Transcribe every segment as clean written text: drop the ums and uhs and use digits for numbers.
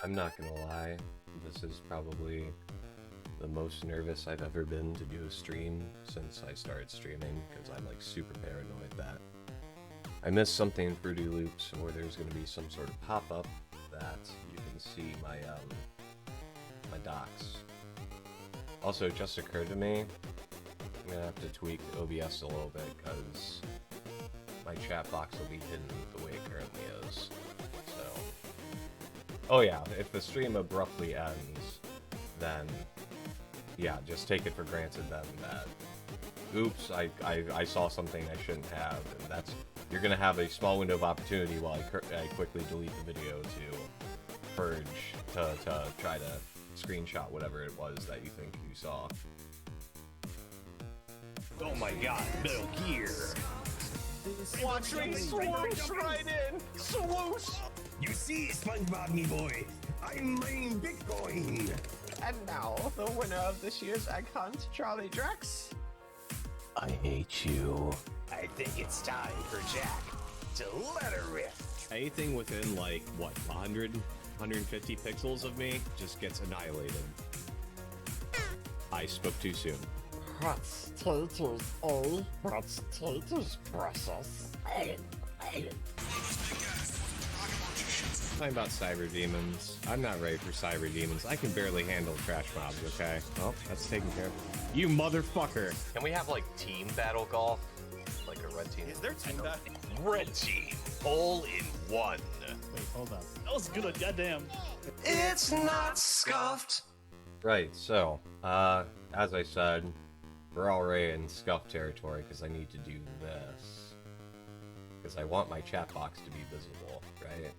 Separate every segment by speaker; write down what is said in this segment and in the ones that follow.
Speaker 1: I'm not gonna lie, this is probably the most nervous I've ever been to do a stream since I started streaming, because I'm like super paranoid that I missed something in Fruity Loops, or there's gonna be some sort of pop-up that you can see my my docs. Also, it just occurred to me, I'm gonna have to tweak OBS a little bit, because my chat box will be hidden the way it currently is. So, oh yeah, if the stream abruptly ends, then yeah, just take it for granted then that, oops, I saw something I shouldn't have, and that's, you're gonna have a small window of opportunity while I quickly delete the video to purge, to try to screenshot whatever it was that you think you saw.
Speaker 2: Oh my god, Metal Gear!
Speaker 3: Watch me swoosh right in! Swoosh!
Speaker 2: You see, SpongeBob, me boy, I'm mining Bitcoin!
Speaker 3: And now, the winner of this year's Egg Hunt, Charlie Drex.
Speaker 1: I hate you.
Speaker 2: I think it's time for Jack to let her rip.
Speaker 4: Anything within, like, what, 100, 150 pixels of me just gets annihilated. I spoke too soon.
Speaker 5: Hot taters, eh? Hot taters, precious.
Speaker 4: Talking about cyber demons. I'm not ready for cyber demons. I can barely handle trash mobs, okay? Well, that's taken care of. You motherfucker!
Speaker 1: Can we have like team battle golf? Like a red team?
Speaker 3: Is there team that?
Speaker 2: Red team, all in one.
Speaker 6: Wait, hold up. That was good, goddamn.
Speaker 2: It's not scuffed.
Speaker 1: Right, so, as I said, we're already in scuffed territory because I need to do this. Because I want my chat box to be visible, right?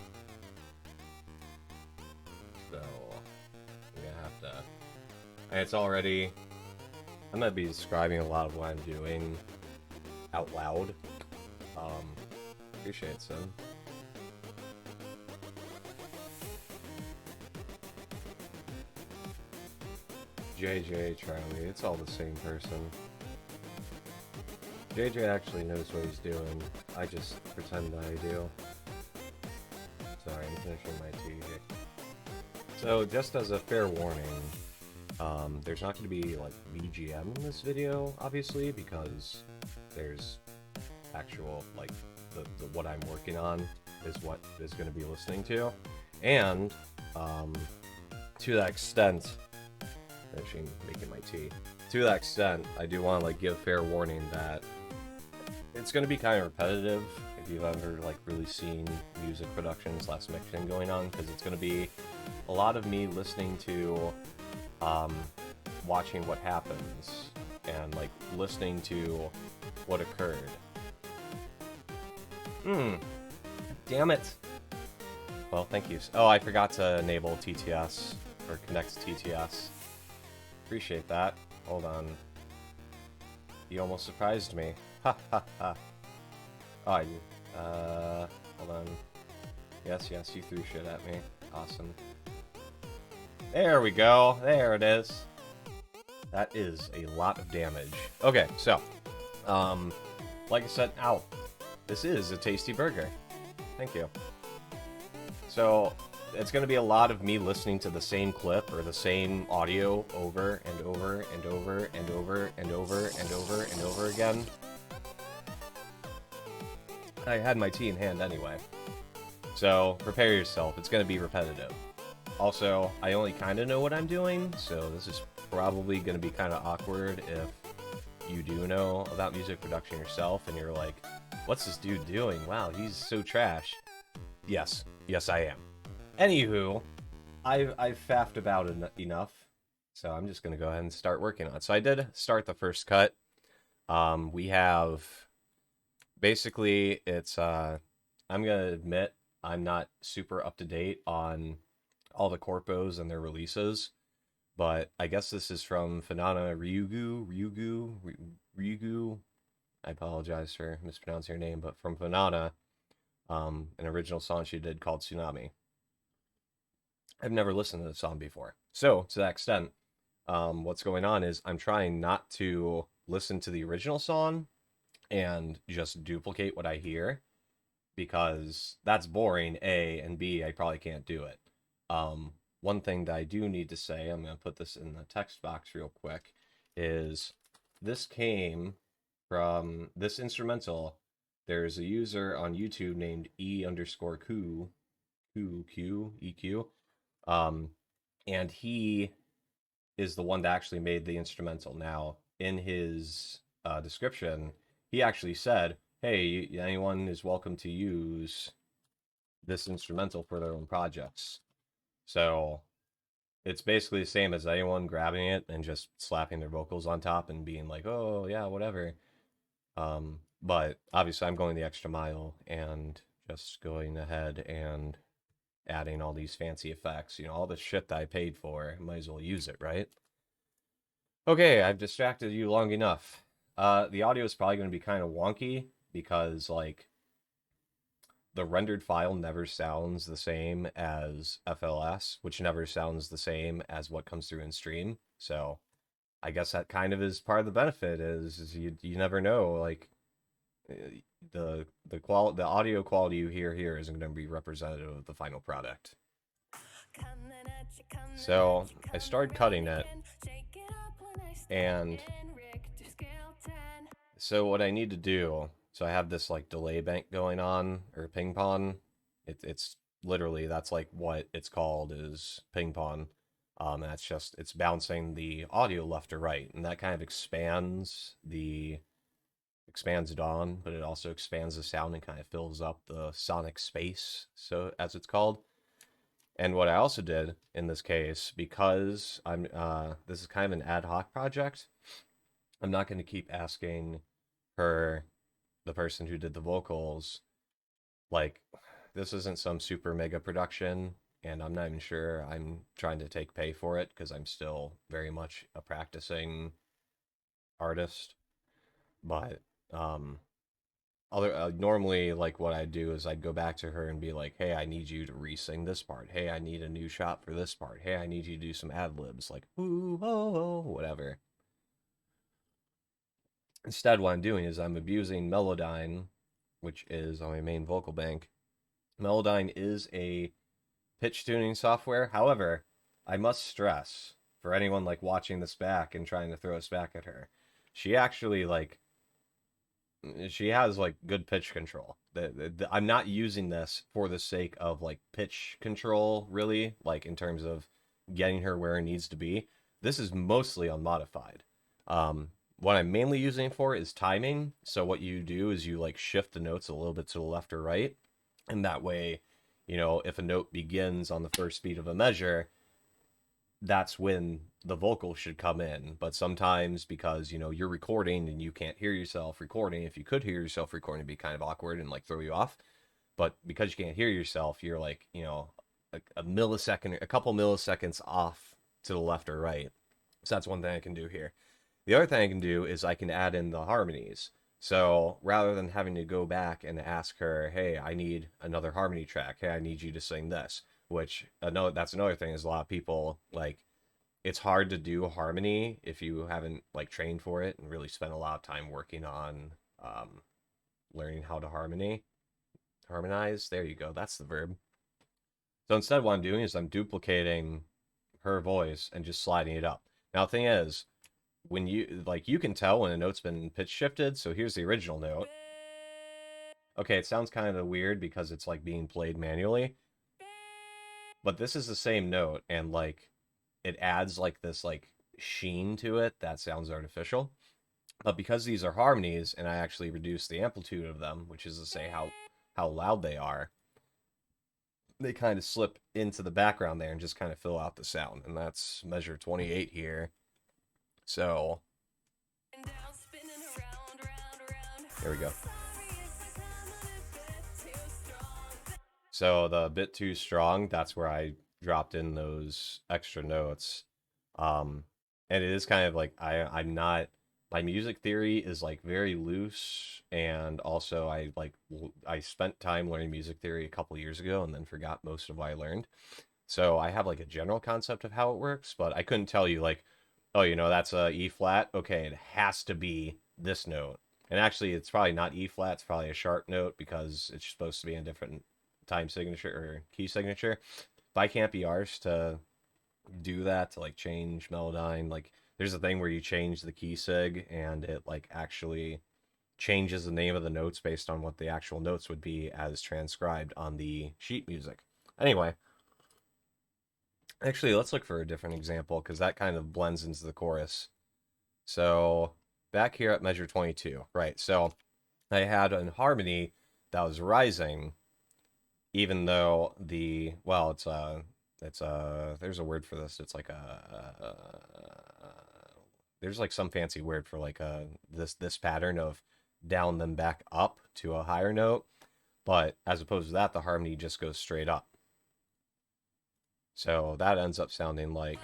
Speaker 1: So, I'm gonna have to... And it's already... I'm gonna be describing a lot of what I'm doing out loud. Appreciate it, son. JJ, Charlie, it's all the same person. JJ actually knows what he's doing. I just pretend that I do. Sorry, I'm finishing my tea. So, just as a fair warning, there's not going to be, like, BGM in this video, obviously, because there's actual, like, the what I'm working on is what is going to be listening to. And, to that extent, actually making my tea, to that extent, I do want to, like, give fair warning that it's going to be kind of repetitive if you've ever, like, really seen music production / mixing going on, because it's going to be a lot of me listening to, watching what happens, and, like, listening to what occurred. Damn it! Well, thank you. Oh, I forgot to enable TTS, or connect to TTS. Appreciate that. Hold on. You almost surprised me. Ha ha ha. Oh, hold on. Yes, you threw shit at me. Awesome. There we go. There it is. That is a lot of damage. Okay, so, like I said, ow. This is a tasty burger. Thank you. So, it's going to be a lot of me listening to the same clip or the same audio over and over and over and over and over and over and over again. I had my tea in hand anyway. So, prepare yourself. It's going to be repetitive. Also, I only kind of know what I'm doing, so this is probably going to be kind of awkward if you do know about music production yourself and you're like, what's this dude doing? Wow, he's so trash. Yes, I am. Anywho, I've faffed about enough, so I'm just going to go ahead and start working on it. So I did start the first cut. We have, basically, it's, I'm going to admit, I'm not super up to date on all the corpos and their releases, but I guess this is from Finana Ryugu. I apologize for mispronouncing her name, but from Finana, an original song she did called Tsunami. I've never listened to the song before. So, to that extent, what's going on is I'm trying not to listen to the original song and just duplicate what I hear, because that's boring, A, and B, I probably can't do it. One thing that I do need to say, I'm going to put this in the text box real quick, is this came from this instrumental. There's a user on YouTube named E_Q, and he is the one that actually made the instrumental. Now, in his description, he actually said, hey, anyone is welcome to use this instrumental for their own projects. So it's basically the same as anyone grabbing it and just slapping their vocals on top and being like, oh, yeah, whatever. But obviously, I'm going the extra mile and just going ahead and adding all these fancy effects. You know, all the shit that I paid for, might as well use it, right? Okay, I've distracted you long enough. The audio is probably going to be kind of wonky because, like, the rendered file never sounds the same as FLS, which never sounds the same as what comes through in stream. So I guess that kind of is part of the benefit is you never know, like, the audio quality you hear here isn't going to be representative of the final product. So I started cutting it, and so what I need to do, so I have this like delay bank going on, or ping pong. It's literally, that's like what it's called, is ping pong. That's just, it's bouncing the audio left or right, and that kind of expands it on, but it also expands the sound and kind of fills up the sonic space, so as it's called. And what I also did in this case, because I'm this is kind of an ad hoc project, I'm not going to keep asking her, the person who did the vocals, like, this isn't some super mega production, and I'm not even sure I'm trying to take pay for it because I'm still very much a practicing artist. But normally, like, what I'd do is I'd go back to her and be like, hey, I need you to re-sing this part. Hey, I need a new shot for this part. Hey, I need you to do some ad-libs, like, ooh, oh, oh, whatever. Instead, what I'm doing is I'm abusing Melodyne, which is on my main vocal bank. Melodyne is a pitch tuning software. However, I must stress, for anyone like watching this back and trying to throw us back at her, she actually, like, she has like good pitch control. I'm not using this for the sake of like pitch control, really, like in terms of getting her where it needs to be. This is mostly unmodified. What I'm mainly using it for is timing. So what you do is you like shift the notes a little bit to the left or right, and that way, you know, if a note begins on the first beat of a measure, that's when the vocal should come in. But sometimes, because, you know, you're recording and you can't hear yourself recording, if you could hear yourself recording, it'd be kind of awkward and like throw you off. But because you can't hear yourself, you're like, you know, a millisecond, a couple milliseconds off to the left or right. So that's one thing I can do here. The other thing I can do is I can add in the harmonies. So rather than having to go back and ask her, hey, I need another harmony track, hey, I need you to sing this, which that's another thing, is a lot of people, like, it's hard to do harmony if you haven't like trained for it and really spent a lot of time working on learning how to harmonize. There you go, that's the verb. So instead, what I'm doing is I'm duplicating her voice and just sliding it up. Now the thing is, when you can tell when a note's been pitch shifted. So here's the original note. Okay, it sounds kind of weird because it's like being played manually, but this is the same note, and like it adds like this like sheen to it that sounds artificial. But because these are harmonies and I actually reduce the amplitude of them, which is to say how loud they are, they kind of slip into the background there and just kind of fill out the sound. And that's measure 28 here. So there we go. So the bit too strong, that's where I dropped in those extra notes. And it is kind of like, I'm not, my music theory is like very loose, and also I spent time learning music theory a couple years ago and then forgot most of what I learned. So I have like a general concept of how it works, but I couldn't tell you like, oh, you know, that's a E flat. Okay, it has to be this note. And actually, it's probably not E flat. It's probably a sharp note because it's supposed to be in a different time signature or key signature. I can't be arsed to do that, to like change Melodyne, like there's a thing where you change the key sig and it like actually changes the name of the notes based on what the actual notes would be as transcribed on the sheet music. Anyway, actually, let's look for a different example because that kind of blends into the chorus. So back here at measure 22, right? So I had a harmony that was rising, even though the, well, there's a word for this. It's like there's like some fancy word for like this pattern of down then back up to a higher note, but as opposed to that, the harmony just goes straight up. So that ends up sounding like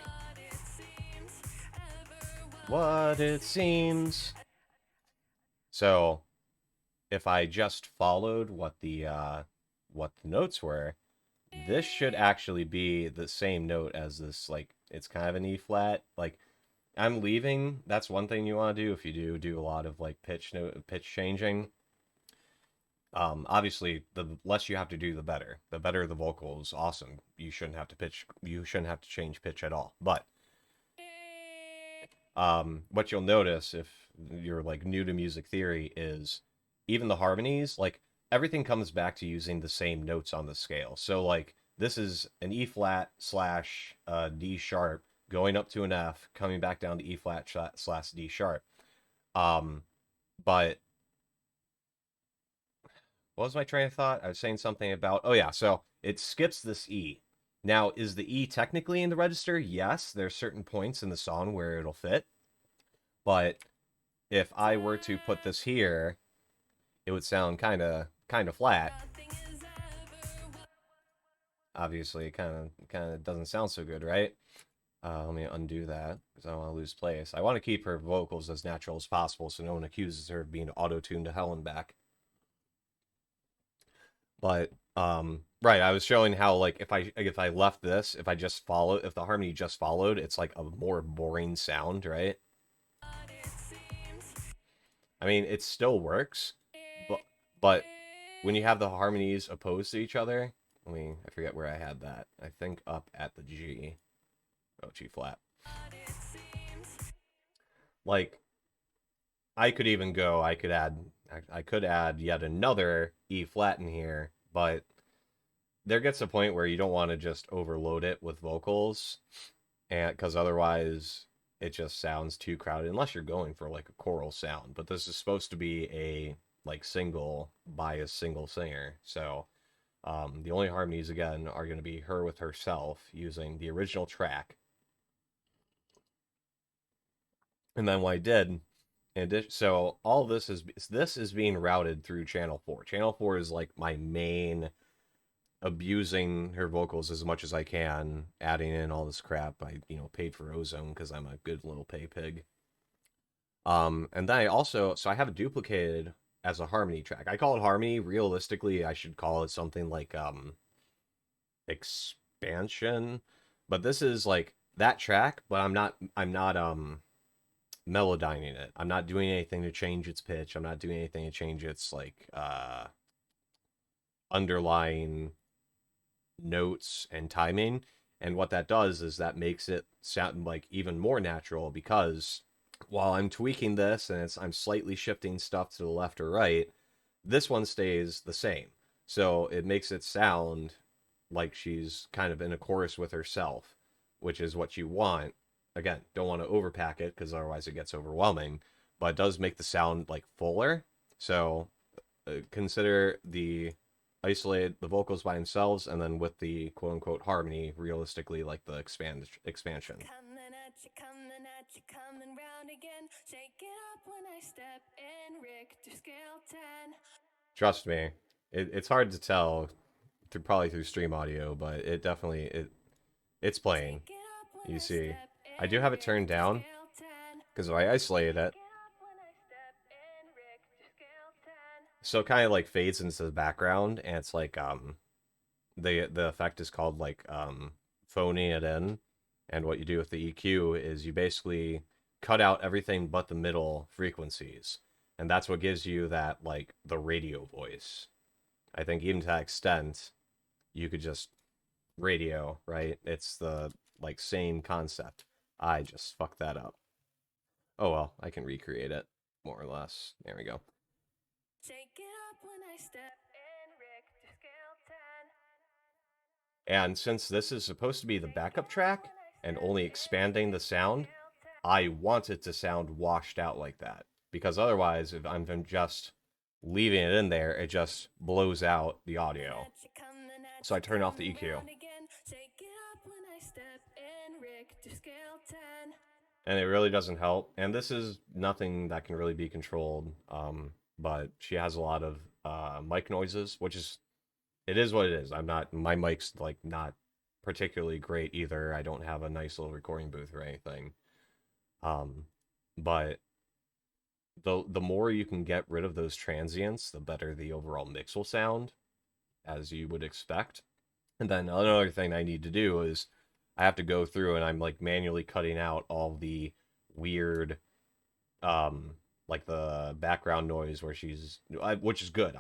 Speaker 1: what it seems. So if I just followed what the notes were, this should actually be the same note as this, like it's kind of an E flat. Like I'm leaving. That's one thing you want to do if you do a lot of like pitch changing. Obviously, the less you have to do, the better. The better the vocals, awesome. You shouldn't have to pitch. You shouldn't have to change pitch at all. But what you'll notice if you're like new to music theory is even the harmonies, like everything comes back to using the same notes on the scale. So like this is an E flat slash D sharp going up to an F, coming back down to E flat slash D sharp. But what was my train of thought? I was saying something about, oh yeah, so it skips this E. Now, is the E technically in the register? Yes, there's certain points in the song where it'll fit. But if I were to put this here, it would sound kind of flat. Obviously, it kind of doesn't sound so good, right? Let me undo that because I don't want to lose place. I want to keep her vocals as natural as possible so no one accuses her of being auto-tuned to hell and back. But right, I was showing how like if I left this, if the harmony just followed, it's like a more boring sound, right? I mean, it still works, but when you have the harmonies opposed to each other, I forget where I had that. I think up at the G. Oh, G flat. Like I could add yet another E flat in here, but there gets a point where you don't want to just overload it with vocals, and because otherwise it just sounds too crowded unless you're going for like a choral sound. But this is supposed to be a like single by a single singer, so the only harmonies again are going to be her with herself using the original track. And then what I did, in addition, so all this is being routed through channel 4. Channel 4 is like my main, abusing her vocals as much as I can, adding in all this crap. I paid for ozone because I'm a good little pay pig. And then I have it duplicated as a harmony track. I call it harmony. Realistically, I should call it something like expansion. But this is like that track, but I'm not melodyning it. I'm not doing anything to change its pitch. I'm not doing anything to change its like underlying notes and timing. And what that does is that makes it sound like even more natural, because while I'm tweaking this and I'm slightly shifting stuff to the left or right, this one stays the same. So it makes it sound like she's kind of in a chorus with herself, which is what you want. Again, don't want to overpack it because otherwise it gets overwhelming, but it does make the sound like fuller. So consider the vocals by themselves, and then with the quote unquote harmony, realistically like the expansion. Trust me, it's hard to tell probably through stream audio, but it definitely it's playing. You see, I do have it turned down because if I isolate it, so it kind of like fades into the background, and it's like the effect is called like phoning it in. And what you do with the EQ is you basically cut out everything but the middle frequencies, and that's what gives you that like the radio voice. I think even to that extent, you could just radio, right? It's the like same concept. I just fucked that up. Oh well, I can recreate it more or less. There we go. And since this is supposed to be the backup track and only expanding the sound, I want it to sound washed out like that. Because otherwise, if I'm just leaving it in there, it just blows out the audio. So I turn off the EQ. And it really doesn't help. And this is nothing that can really be controlled. But she has a lot of mic noises, which is, it is what it is. My mic's like not particularly great either. I don't have a nice little recording booth or anything. But the more you can get rid of those transients, the better the overall mix will sound, as you would expect. And then another thing I need to do is I have to go through and I'm like manually cutting out all the weird, like the background noise where which is good.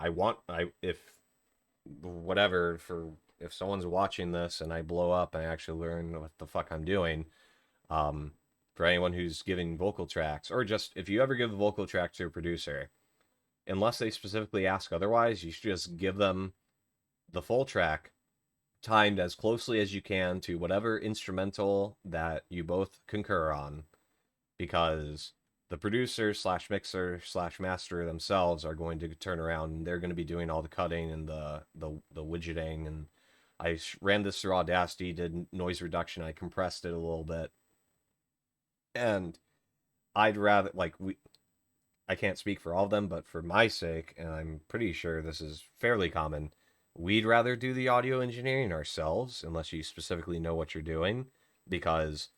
Speaker 1: If someone's watching this and I blow up and I actually learn what the fuck I'm doing, for anyone who's giving vocal tracks, or just if you ever give a vocal track to a producer, unless they specifically ask otherwise, you should just give them the full track, timed as closely as you can to whatever instrumental that you both concur on, because the producer slash mixer slash master themselves are going to turn around and they're going to be doing all the cutting and the widgeting. And I ran this through Audacity, did noise reduction, I compressed it a little bit. And I'd rather, I can't speak for all of them, but for my sake, and I'm pretty sure this is fairly common, we'd rather do the audio engineering ourselves, unless you specifically know what you're doing, because,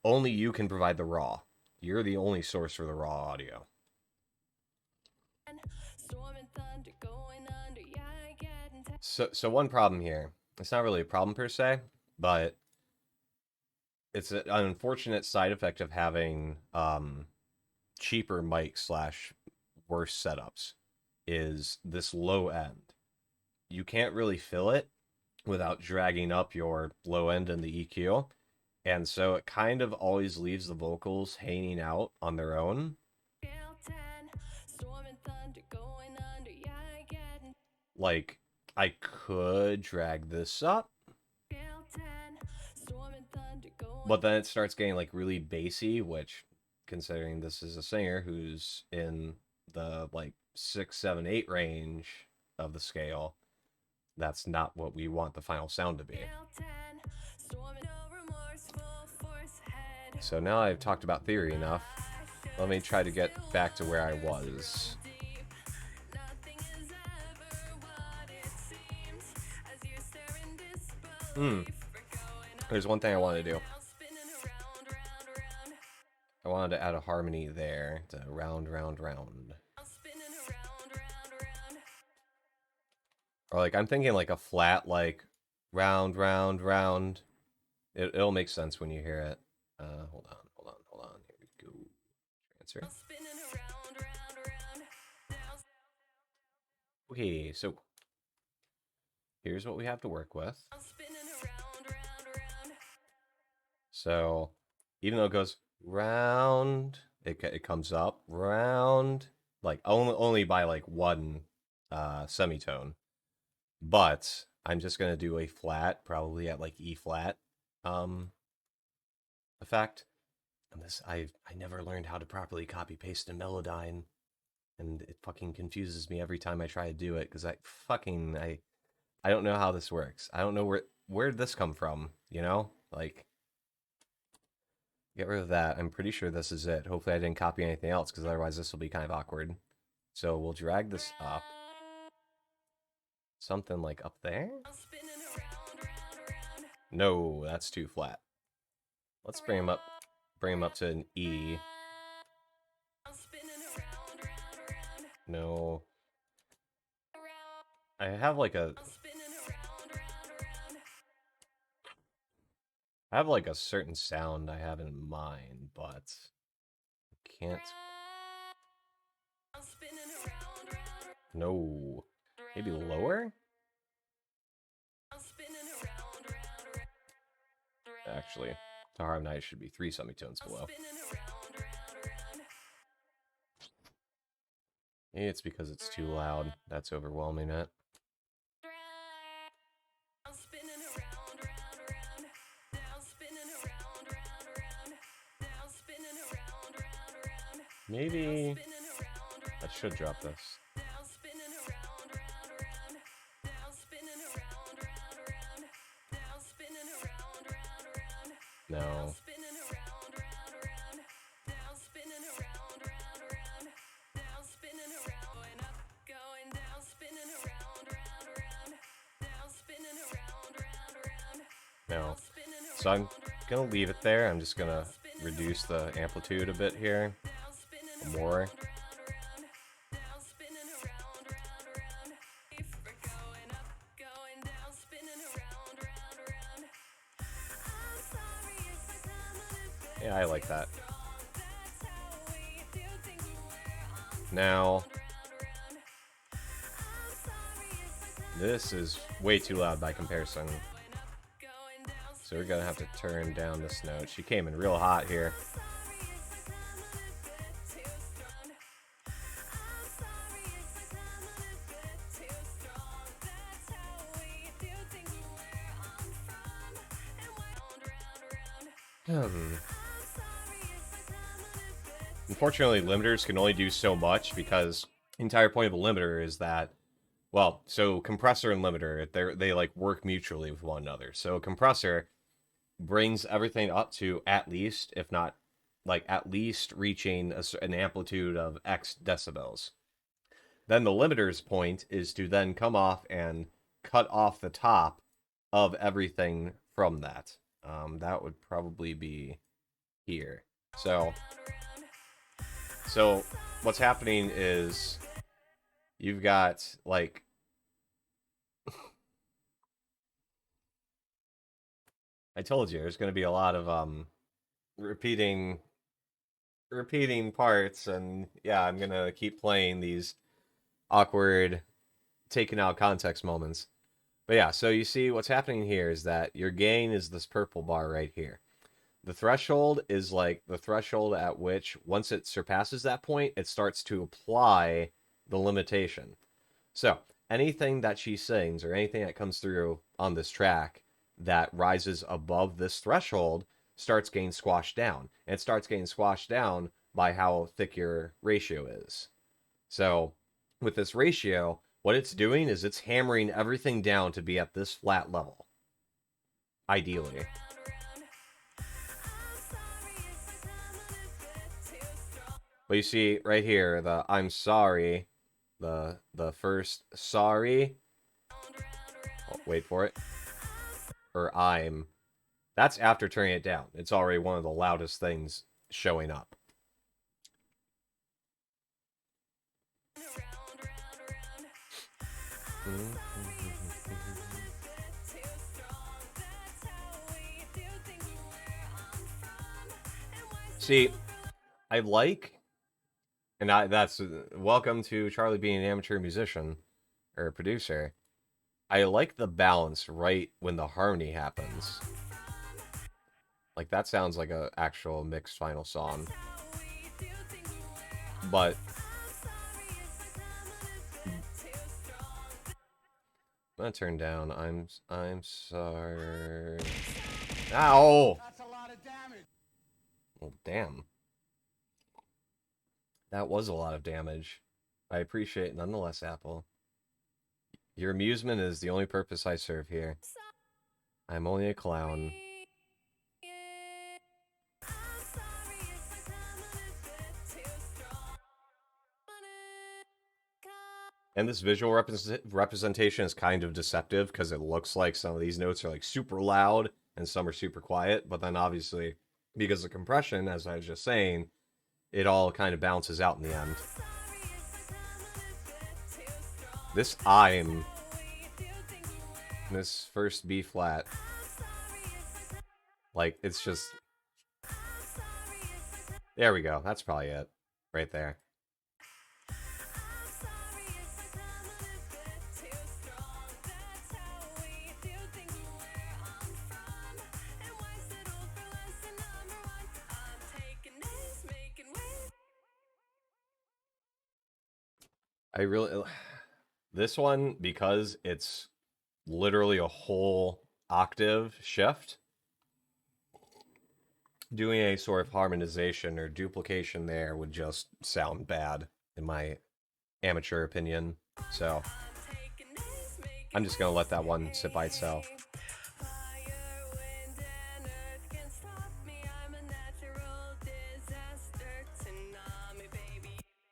Speaker 1: only you can provide the raw. You're the only source for the raw audio. So one problem here, it's not really a problem per se, but it's an unfortunate side effect of having cheaper mic slash worse setups, is this low end. You can't really fill it without dragging up your low end in the EQ. And so it kind of always leaves the vocals hanging out on their own. Like, I could drag this up, but then it starts getting like really bassy, which, considering this is a singer who's in the like 6, 7, 8 range of the scale, that's not what we want the final sound to be. So now I've talked about theory enough. Let me try to get back to where I was. There's one thing I want to do. I wanted to add a harmony there to round, round, round. Or like, I'm thinking like a flat, like round, round, round. It'll make sense when you hear it. Hold on. Here we go. Transfer. Okay, so here's what we have to work with. So even though it goes round, it comes up round, like only by like one semitone. But I'm just gonna do a flat, probably at like E flat effect. And this, I never learned how to properly copy paste a Melodyne, and it fucking confuses me every time I try to do it, because I don't know how this works. I don't know where did this come from, like, get rid of that. I'm pretty sure this is it. Hopefully I didn't copy anything else, because otherwise this will be kind of awkward. So we'll drag this up. Something like up there? No, that's too flat. Let's bring him up to an E. No. I have like a certain sound I have in mind, but I can't. No. Maybe lower? actually. To harmonize should be 3 semitones below. Maybe it's because it's too loud. That's overwhelming it. Maybe I should drop this. No. No. So I'm gonna leave it there. I'm just gonna reduce the amplitude a bit here. More. Yeah, I like that. Now, this is way too loud by comparison. So we're gonna have to turn down this note. She came in real hot here. Unfortunately, limiters can only do so much because the entire point of a limiter is that, well, so compressor and limiter, they like work mutually with one another. So a compressor brings everything up to at least, if not like at least reaching an amplitude of X decibels. Then the limiter's point is to then come off and cut off the top of everything from that. That would probably be here. So what's happening is you've got like I told you there's going to be a lot of repeating parts, and yeah, I'm going to keep playing these awkward taken out context moments. But yeah, so you see what's happening here is that your gain is this purple bar right here. The threshold is like the threshold at which, once it surpasses that point, it starts to apply the limitation. So, anything that she sings or anything that comes through on this track that rises above this threshold starts getting squashed down. And it starts getting squashed down by how thick your ratio is. So, with this ratio, what it's doing is it's hammering everything down to be at this flat level. Ideally. But you see right here, the I'm sorry, the first sorry, oh, wait for it, or I'm, that's after turning it down. It's already one of the loudest things showing up. See, I like, and that's welcome to Charlie being an amateur musician or producer. I like the balance right when the harmony happens. Like that sounds like an actual mixed final song. But I'm gonna turn down. I'm sorry. Ow!
Speaker 2: That's a lot of damage.
Speaker 1: Well, damn. That was a lot of damage. I appreciate it nonetheless, Apple. Your amusement is the only purpose I serve here. I'm only a clown. And this visual representation is kind of deceptive because it looks like some of these notes are like super loud and some are super quiet, but then obviously because of compression, as I was just saying, it all kind of balances out in the end. This I'm, this first B flat, like it's just, there we go. That's probably it right there. I really this one, because it's literally a whole octave shift, doing a sort of harmonization or duplication there would just sound bad in my amateur opinion. So I'm just gonna let that one sit by itself.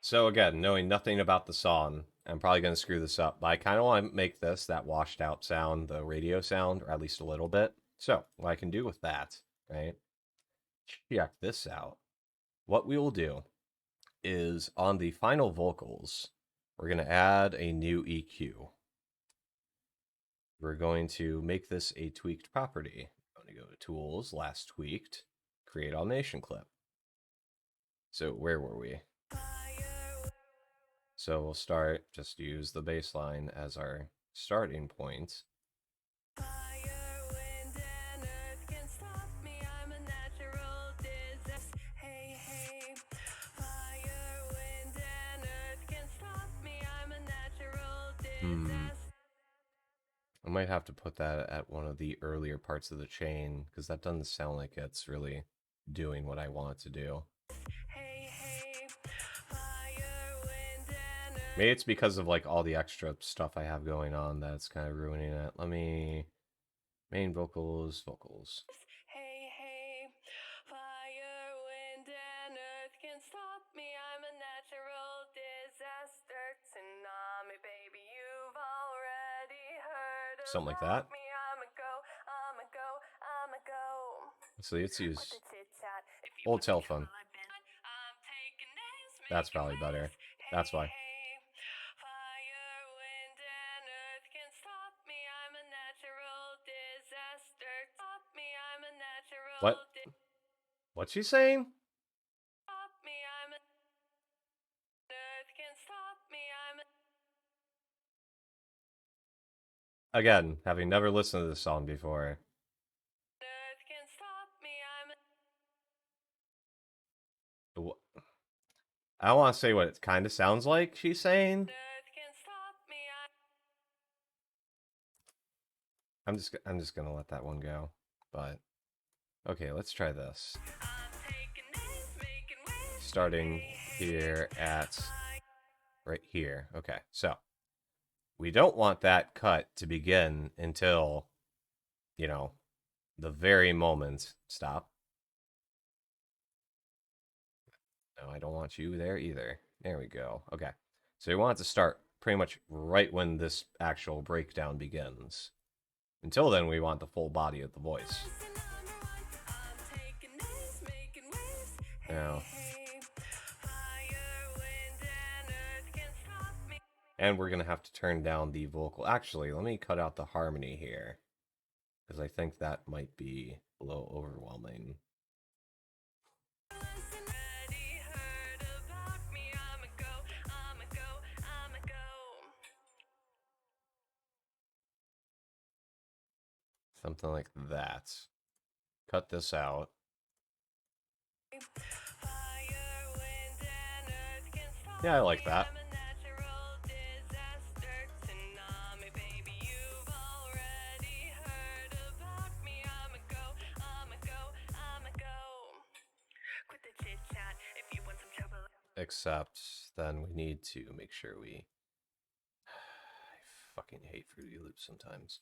Speaker 1: So again, knowing nothing about the song, I'm probably going to screw this up, but I kind of want to make this that washed out sound, the radio sound, or at least a little bit. So what I can do with that, right? Check this out. What we will do is on the final vocals, we're going to add a new EQ. We're going to make this a tweaked property. I'm going to go to Tools, Last Tweaked, Create Automation Clip. So where were we? So we'll start, just use the bass line as our starting point. I might have to put that at one of the earlier parts of the chain, because that doesn't sound like it's really doing what I want it to do. Maybe it's because of like all the extra stuff I have going on that's kind of ruining it. Let me... Main vocals. Something like that. So let's use old telephone. That's probably better. That's why. What? What's she saying? Again, having never listened to this song before. I don't want to say what it kind of sounds like she's saying. I'm just gonna let that one go. But okay, let's try this. Starting here at right here. Okay, so we don't want that cut to begin until, you know, the very moment. Stop. No, I don't want you there either. There we go. Okay. So we want it to start pretty much right when this actual breakdown begins. Until then, we want the full body of the voice. Now. And we're going to have to turn down the vocal. Actually, let me cut out the harmony here, because I think that might be a little overwhelming. Something like that. Cut this out. Yeah, I like that. Except then we need to make sure we... I fucking hate Fruity Loops sometimes.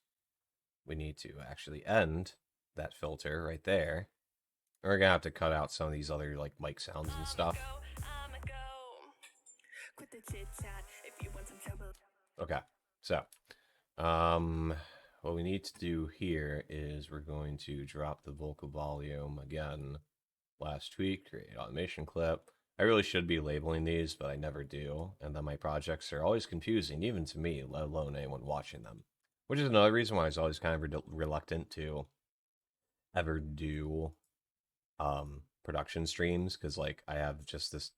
Speaker 1: We need to actually end that filter right there. We're gonna have to cut out some of these other like mic sounds and stuff. Okay, so what we need to do here is we're going to drop the vocal volume again. Last tweak, create automation clip. I really should be labeling these, but I never do. And then my projects are always confusing, even to me, let alone anyone watching them. Which is another reason why I was always kind of reluctant to ever do production streams, because like I have just this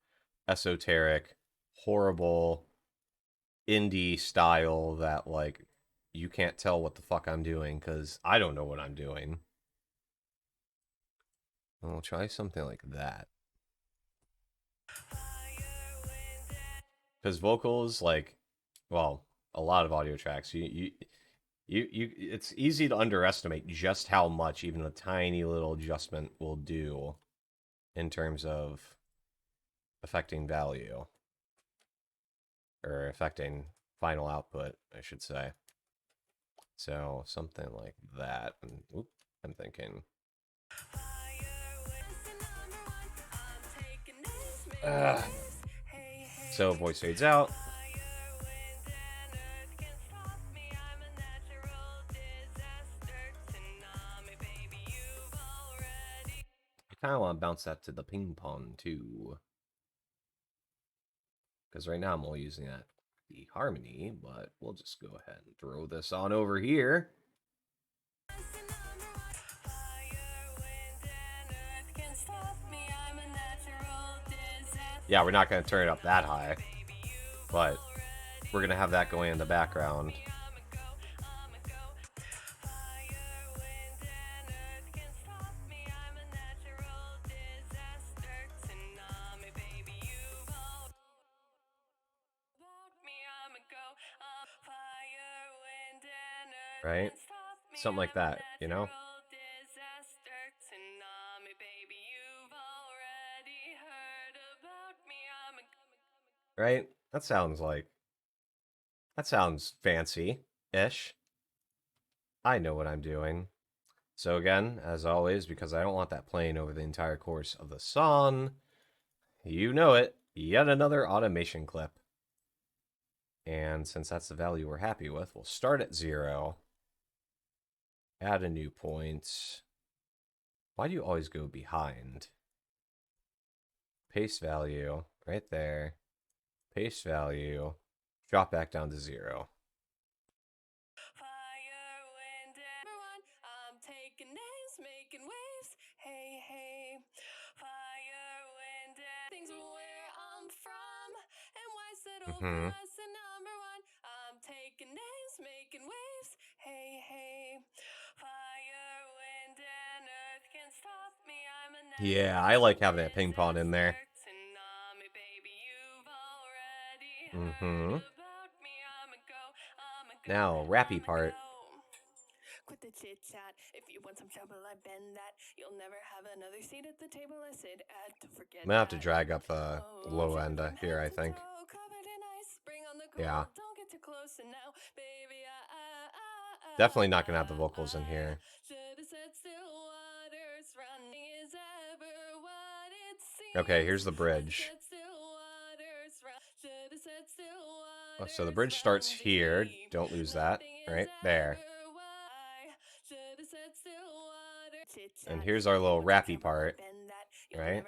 Speaker 1: esoteric, horrible indie style that like you can't tell what the fuck I'm doing because I don't know what I'm doing. We'll try something like that. Because vocals, like, well, a lot of audio tracks, it's easy to underestimate just how much even a tiny little adjustment will do in terms of affecting value. Or affecting final output, I should say. So, something like that. And, oop, I'm thinking... So, voice fades out. I kind of want to bounce that to the ping pong, too. Because right now I'm only using that the harmony, but we'll just go ahead and throw this on over here. Yeah, we're not going to turn it up that high, but we're going to have that going in the background. Right? Something like that, you know? Right? That sounds fancy-ish. I know what I'm doing. So again, as always, because I don't want that playing over the entire course of the song, you know it, yet another automation clip. And since that's the value we're happy with, we'll start at 0. Add a new point. Why do you always go behind? Paste value, right there. Paste value. Drop back down to 0. Mm-hmm. Yeah, I like having that ping pong in there. Mm-hmm. Now, rappy part.
Speaker 7: Quit the chit chat. If you want some trouble, I bend that. You'll never have another seat at the table I sit at. Forget
Speaker 1: I'm gonna have to drag up the low end here, I think. Yeah. Definitely not gonna have the vocals in here. Okay, here's the bridge. Oh, so the bridge starts here. Don't lose that. Right there. And here's our little rappy part. Right?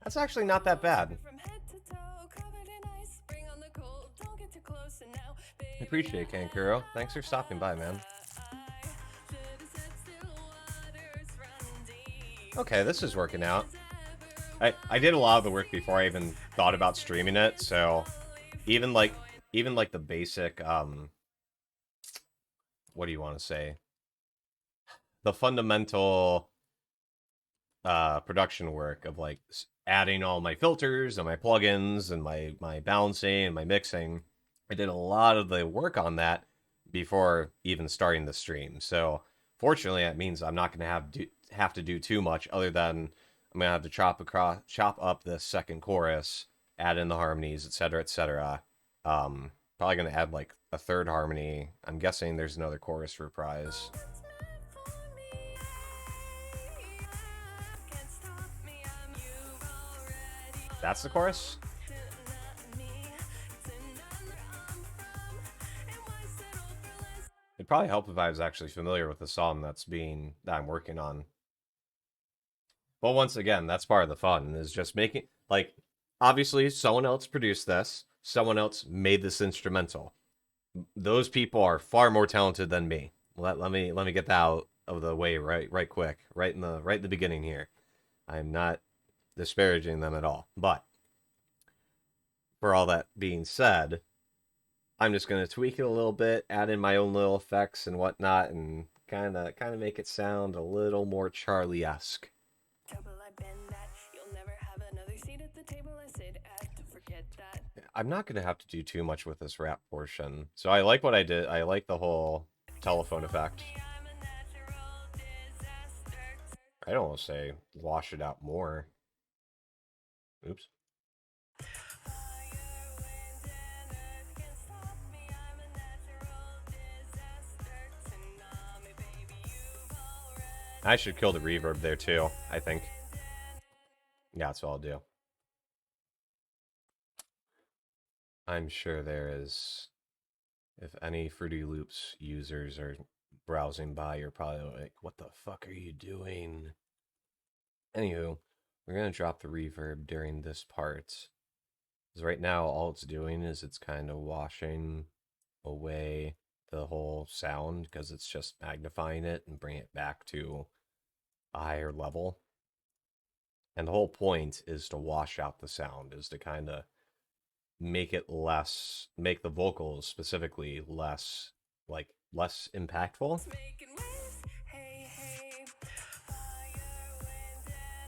Speaker 1: That's actually not that bad. I appreciate it, Kankuro. Thanks for stopping by, man. Okay, this is working out. I did a lot of the work before I even thought about streaming it, so even like the basic what do you want to say? The fundamental production work of like adding all my filters and my plugins and my balancing and my mixing. I did a lot of the work on that before even starting the stream. So fortunately, that means I'm not going to have to do too much other than I'm going to have to chop up this second chorus, add in the harmonies, etc., etc. Probably going to add like a third harmony. I'm guessing there's another chorus reprise. That's the chorus? It'd probably help if I was actually familiar with the song that I'm working on. But once again, that's part of the fun, is just making, like, obviously someone else produced this, someone else made this instrumental. Those people are far more talented than me. Let me get that out of the way right quick, right in the beginning here. I'm not disparaging them at all. But for all that being said, I'm just going to tweak it a little bit, add in my own little effects and whatnot, and kind of make it sound a little more Charlie-esque.
Speaker 7: table I sit at. Forget that.
Speaker 1: I'm not gonna have to do too much with this rap portion. So I like what I did. I like the whole telephone effect. I'd almost say wash it out more. Oops. I should kill the reverb there too, I think. Yeah, that's what I'll do. I'm sure there is... If any Fruity Loops users are browsing by, you're probably like, what the fuck are you doing? Anywho, we're going to drop the reverb during this part. Because right now, all it's doing is it's kind of washing away the whole sound, because it's just magnifying it and bringing it back to a higher level. And the whole point is to wash out the sound, is to kind of make it less, make the vocals specifically less, like, less impactful.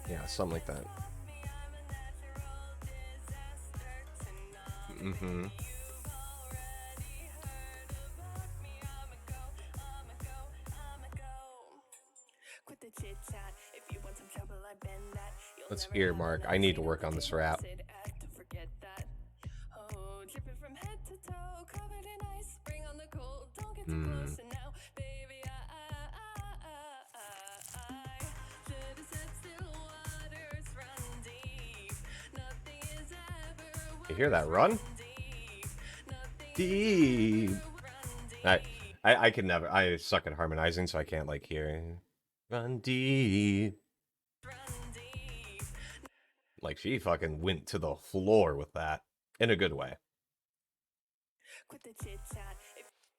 Speaker 1: Yeah, something like that. Mm-hmm. Let's earmark. I need to work on this rap. You hear that run? Deep. I can never. I suck at harmonizing, so I can't like hear. Run deep. Like she fucking went to the floor with that in a good way.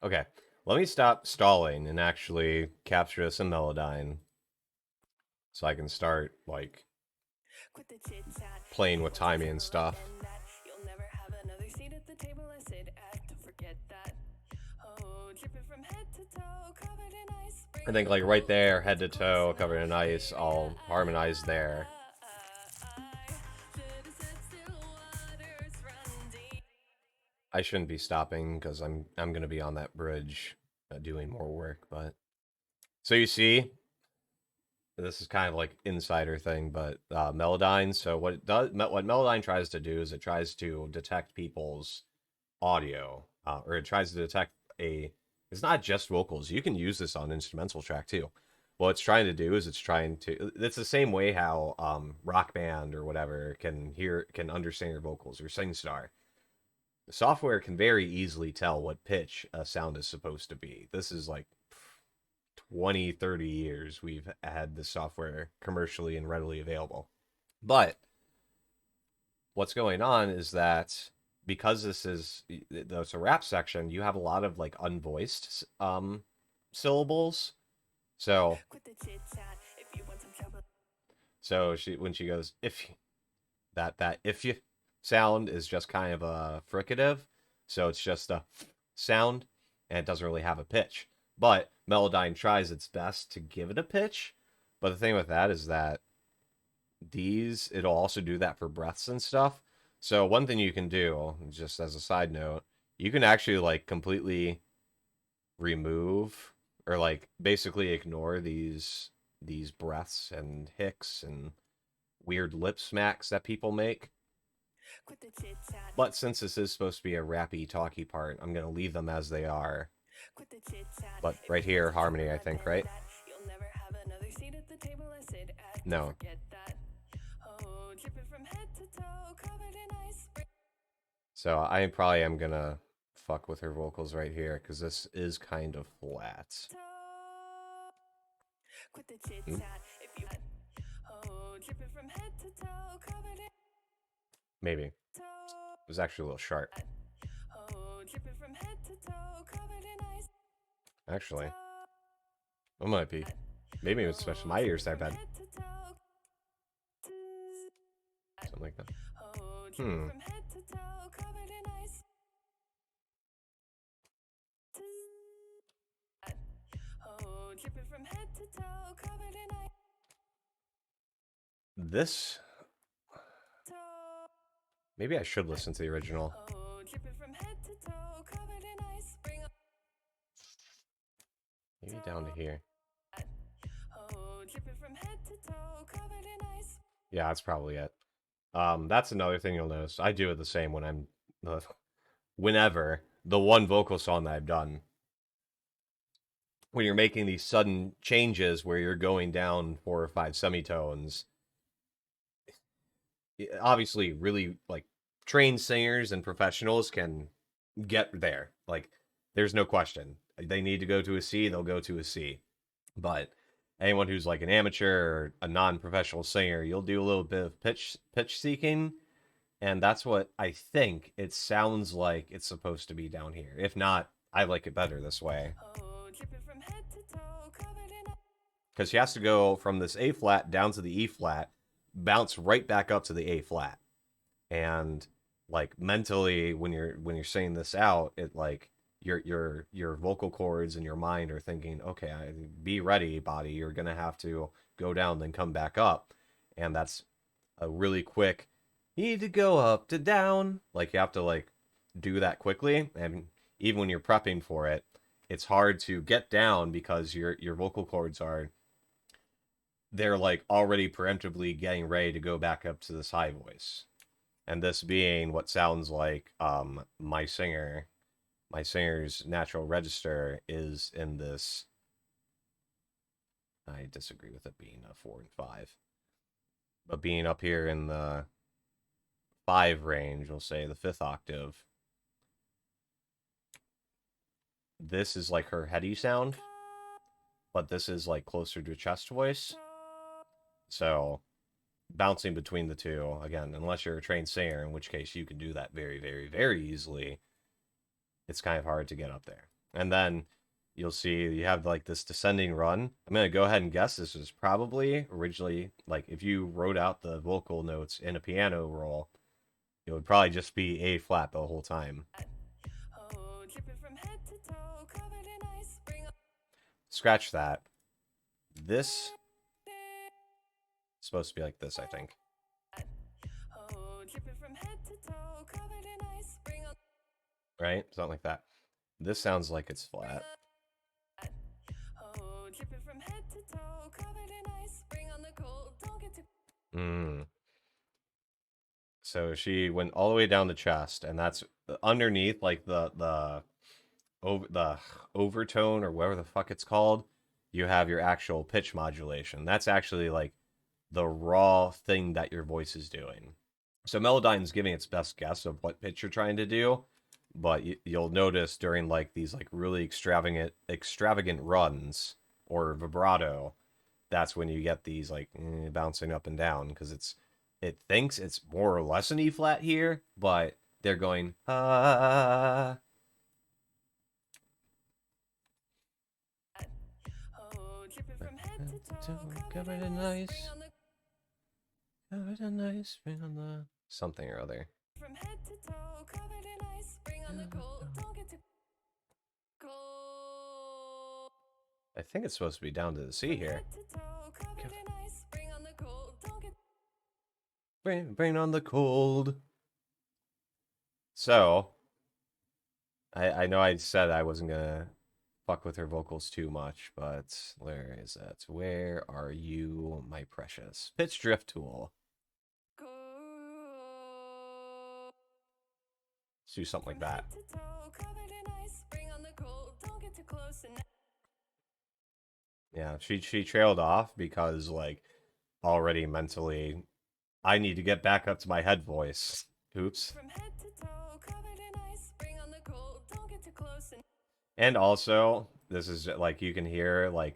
Speaker 1: Okay, let me stop stalling and actually capture some Melodyne, so I can start like playing with timing and stuff. I think like right there, head to toe, covered in ice, all harmonized there. I shouldn't be stopping because I'm gonna be on that bridge doing more work, but so you see, this is kind of like insider thing, but Melodyne. So what it does, what Melodyne tries to do is it tries to detect people's audio, or it tries to detect a. It's not just vocals. You can use this on instrumental track too. What it's trying to do is it's trying to. It's the same way how Rock Band or whatever can understand your vocals, or SingStar. The software can very easily tell what pitch a sound is supposed to be. This is like 20, 30 years we've had this software commercially and readily available. But what's going on is that because this is a rap section, you have a lot of like unvoiced syllables. So when she goes if that if you sound is just kind of a fricative, so it's just a sound and it doesn't really have a pitch. But Melodyne tries its best to give it a pitch. But the thing with that is that it'll also do that for breaths and stuff. So one thing you can do, just as a side note, you can actually like completely remove or like basically ignore these breaths and hicks and weird lip smacks that people make. But since this is supposed to be a rappy, talky part, I'm going to leave them as they are. But right here, harmony, I think, right? No. So I probably am going to fuck with her vocals right here, because this is kind of flat. Maybe. It was actually a little sharp. Actually, it might be. Maybe it was especially my ears that bad. Something like that. This Maybe I should listen to the original.
Speaker 7: Oh, dripping from head to toe, covered in ice. Bring on.
Speaker 1: Maybe down to here.
Speaker 7: Oh, dripping from head to toe, covered in ice.
Speaker 1: Yeah, that's probably it. That's another thing you'll notice. I do it the same when I'm, whenever the one vocal song that I've done. When you're making these sudden changes where you're going down 4 or 5 semitones, obviously, really like trained singers and professionals can get there. Like, there's no question. They need to go to a C, they'll go to a C. But anyone who's like an amateur or a non-professional singer, you'll do a little bit of pitch seeking, and that's what I think it sounds like it's supposed to be down here. If not, I like it better this way.
Speaker 7: Oh, dripping from head to toe, covered in ice.
Speaker 1: Because she has to go from this A flat down to the E flat, bounce right back up to the A flat, and like mentally when you're saying this out, it like your vocal cords and your mind are thinking, okay, be ready, body. You're gonna have to go down, then come back up, and that's a really quick. You need to go up to down. Like you have to like do that quickly, and even when you're prepping for it, it's hard to get down because your vocal cords are they're like already preemptively getting ready to go back up to this high voice. And this being what sounds like my singer's natural register is in this. I disagree with it being a 4 and 5, but being up here in the 5 range, we'll say the 5th octave. This is like her heady sound, but this is like closer to a chest voice. So bouncing between the two, again, unless you're a trained singer, in which case you can do that very, very, very easily, it's kind of hard to get up there. And then you'll see you have like this descending run. I'm going to go ahead and guess this was probably originally, like if you wrote out the vocal notes in a piano roll, it would probably just be A flat the whole time.
Speaker 7: Oh, dripping from head to toe, covered in ice. Bring on.
Speaker 1: Scratch that. This supposed to be like this, I think.
Speaker 7: Oh, dripping from head to toe, covered in ice. Bring on.
Speaker 1: Right? Something like that. This sounds like it's flat.
Speaker 7: Oh, dripping from head to toe, covered in ice. Bring on the cold, don't get too.
Speaker 1: So she went all the way down the chest, and that's underneath, like the overtone or whatever the fuck it's called. You have your actual pitch modulation. That's actually like the raw thing that your voice is doing. So Melodyne's giving its best guess of what pitch you're trying to do, but you'll notice during like these like really extravagant runs or vibrato, that's when you get these like bouncing up and down because it thinks it's more or less an E flat here, but they're going ah.
Speaker 7: Oh, dripping from head to toe,
Speaker 1: Covered in ice. Covered in ice. Bring on the something or other.
Speaker 7: From head to toe, covered in ice. Bring on the cold, don't get too cold.
Speaker 1: I think it's supposed to be down to the C here.
Speaker 7: Head to toe, covered in ice. Bring on the cold, don't get.
Speaker 1: Bring on the cold. So, I know I said I wasn't gonna fuck with her vocals too much, but where is that? Where are you, my precious? Pitch drift tool. Let's do something like that. Yeah, she trailed off because like already mentally I need to get back up to my head voice. Oops. And also, this is like you can hear like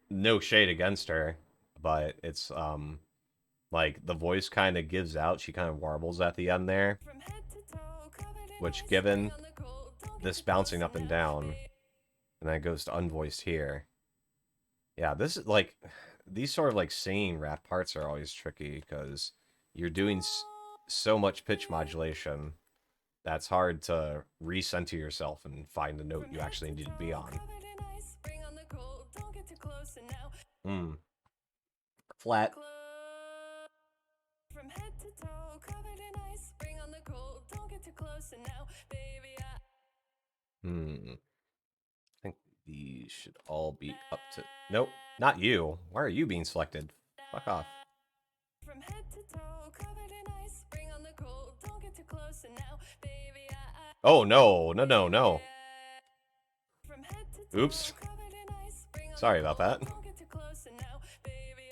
Speaker 1: no shade against her, but it's like the voice kind of gives out. She kind of warbles at the end there, which given this bouncing up and down, and then it goes to unvoiced here. Yeah, this is like these sort of like singing rap parts are always tricky because you're doing so much pitch modulation that's hard to recenter yourself and find the note you actually need to be on. Flat.
Speaker 7: closer now, baby.
Speaker 1: I think these should all be up to... Nope, not you. Why are you being selected? Fuck off.
Speaker 7: From head to toe, covered in ice. Bring on the cold, don't get too close now, baby.
Speaker 1: Oh, no, no, no, no.
Speaker 7: From head to toe,
Speaker 1: Oops.
Speaker 7: covered in ice. Bring on
Speaker 1: Sorry
Speaker 7: the
Speaker 1: about
Speaker 7: cold,
Speaker 1: that.
Speaker 7: don't get too close now, baby.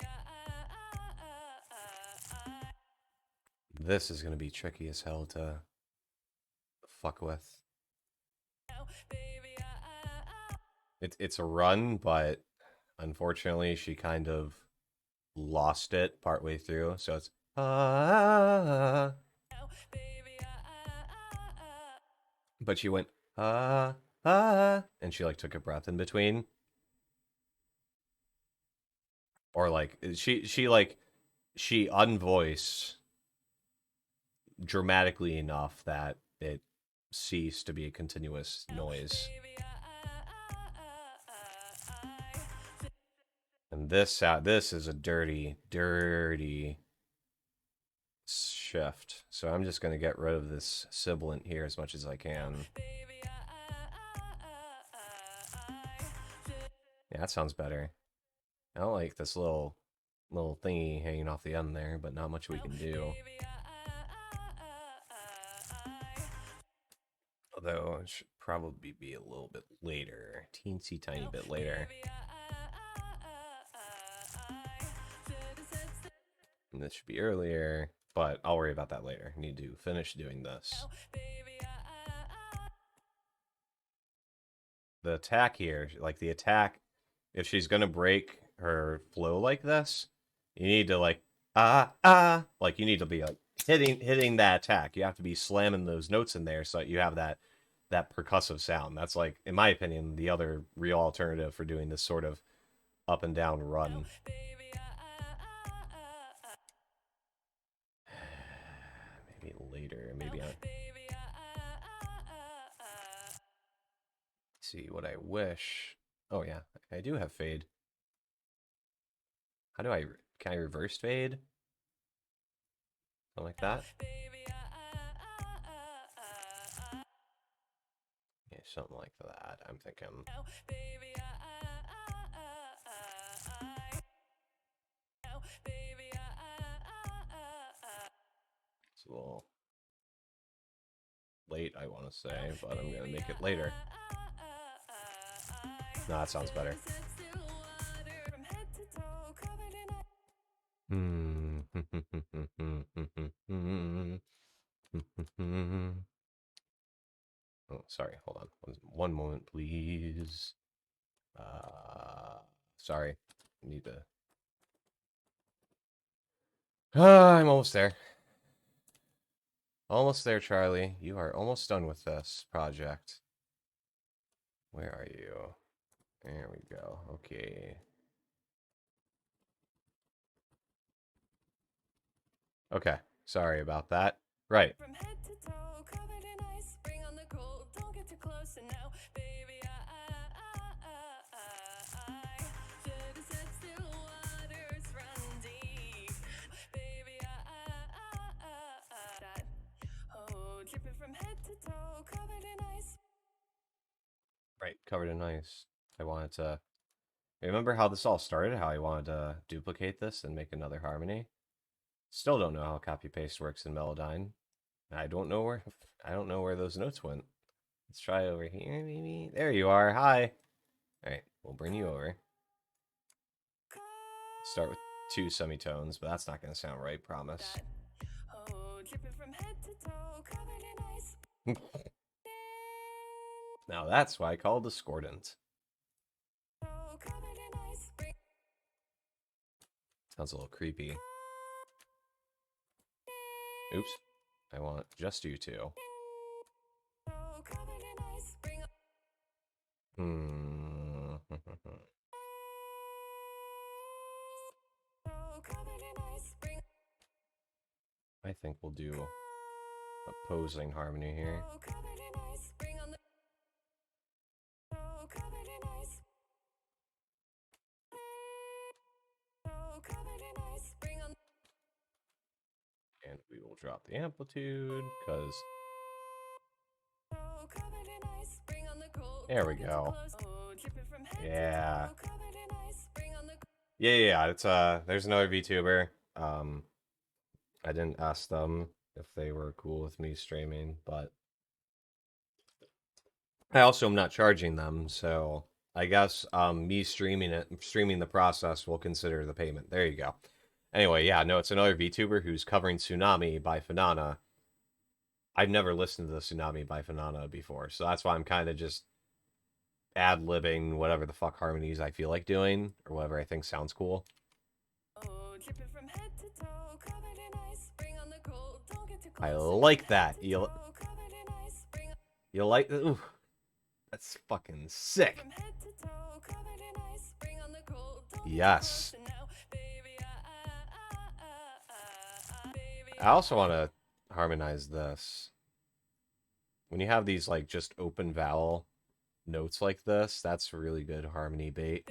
Speaker 1: This is gonna be tricky as hell to fuck with.
Speaker 7: Now, baby.
Speaker 1: It's a run, but unfortunately she kind of lost it partway through, so it's
Speaker 7: Now, baby.
Speaker 1: but she went and she like took a breath in between. Or like she unvoiced dramatically enough that it ceased to be a continuous noise. And this is a dirty shift. So I'm just gonna get rid of this sibilant here as much as I can. Yeah, that sounds better. I don't like this little thingy hanging off the end there, but not much we can do. Although it should probably be a little bit later, teensy tiny bit later. And this should be earlier, but I'll worry about that later. I need to finish doing this. The attack here, like the attack, if she's gonna break her flow like this, you need to like like you need to be like hitting that attack. You have to be slamming those notes in there so that you have that percussive sound. That's like, in my opinion, the other real alternative for doing this sort of up and down run. Maybe later, maybe I... See what I wish. Oh yeah, I do have fade. How do can I reverse fade? Something like that? Yeah, something like that, I'm thinking. It's a little late, I want to say, but I'm gonna make it later. No, that sounds better. Oh, sorry, hold on. One moment, please. Sorry. I need to... I'm almost there. Almost there, Charlie. You are almost done with this project. Where are you? There we go. Okay. Okay. Sorry about that. Right.
Speaker 7: From head to toe, covered in ice. Bring on the cold, don't get too close now, baby. Should have said still waters run deep, baby. Oh, dripping from head to toe, covered in ice.
Speaker 1: Right. Covered in ice. I wanted to... Remember how this all started? How I wanted to duplicate this and make another harmony? Still don't know how copy paste works in Melodyne. I don't know where those notes went. Let's try over here, maybe. There you are. Hi. All right, we'll bring you over. Start with 2 semitones, but that's not going to sound right. Promise.
Speaker 7: Oh, dripping from head to toe, covered in ice.
Speaker 1: Now that's why I call it discordant.
Speaker 7: Oh, covered in ice.
Speaker 1: Sounds a little creepy. Oops. I want just you two.
Speaker 7: Oh, covered in ice.
Speaker 1: Hmm.
Speaker 7: Oh, covered in ice.
Speaker 1: I think we'll do opposing harmony here.
Speaker 7: Oh, covered in ice. Bring on the... Oh, covered in ice. Oh, covered in ice. Bring on...
Speaker 1: And we will drop the amplitude, because There we go. Yeah. Yeah. It's there's another VTuber. I didn't ask them if they were cool with me streaming, but I also am not charging them, so I guess me streaming the process will consider the payment. There you go. Anyway, yeah, no, it's another VTuber who's covering Tsunami by Finana. I've never listened to the Tsunami by Finana before, so that's why I'm kind of just ad-libbing whatever the fuck harmonies I feel like doing, or whatever I think sounds cool. I like that. You like... Ooh, that's fucking sick. Yes. I also want to harmonize this. When you have these, like, just open vowel notes like this, that's really good harmony bait.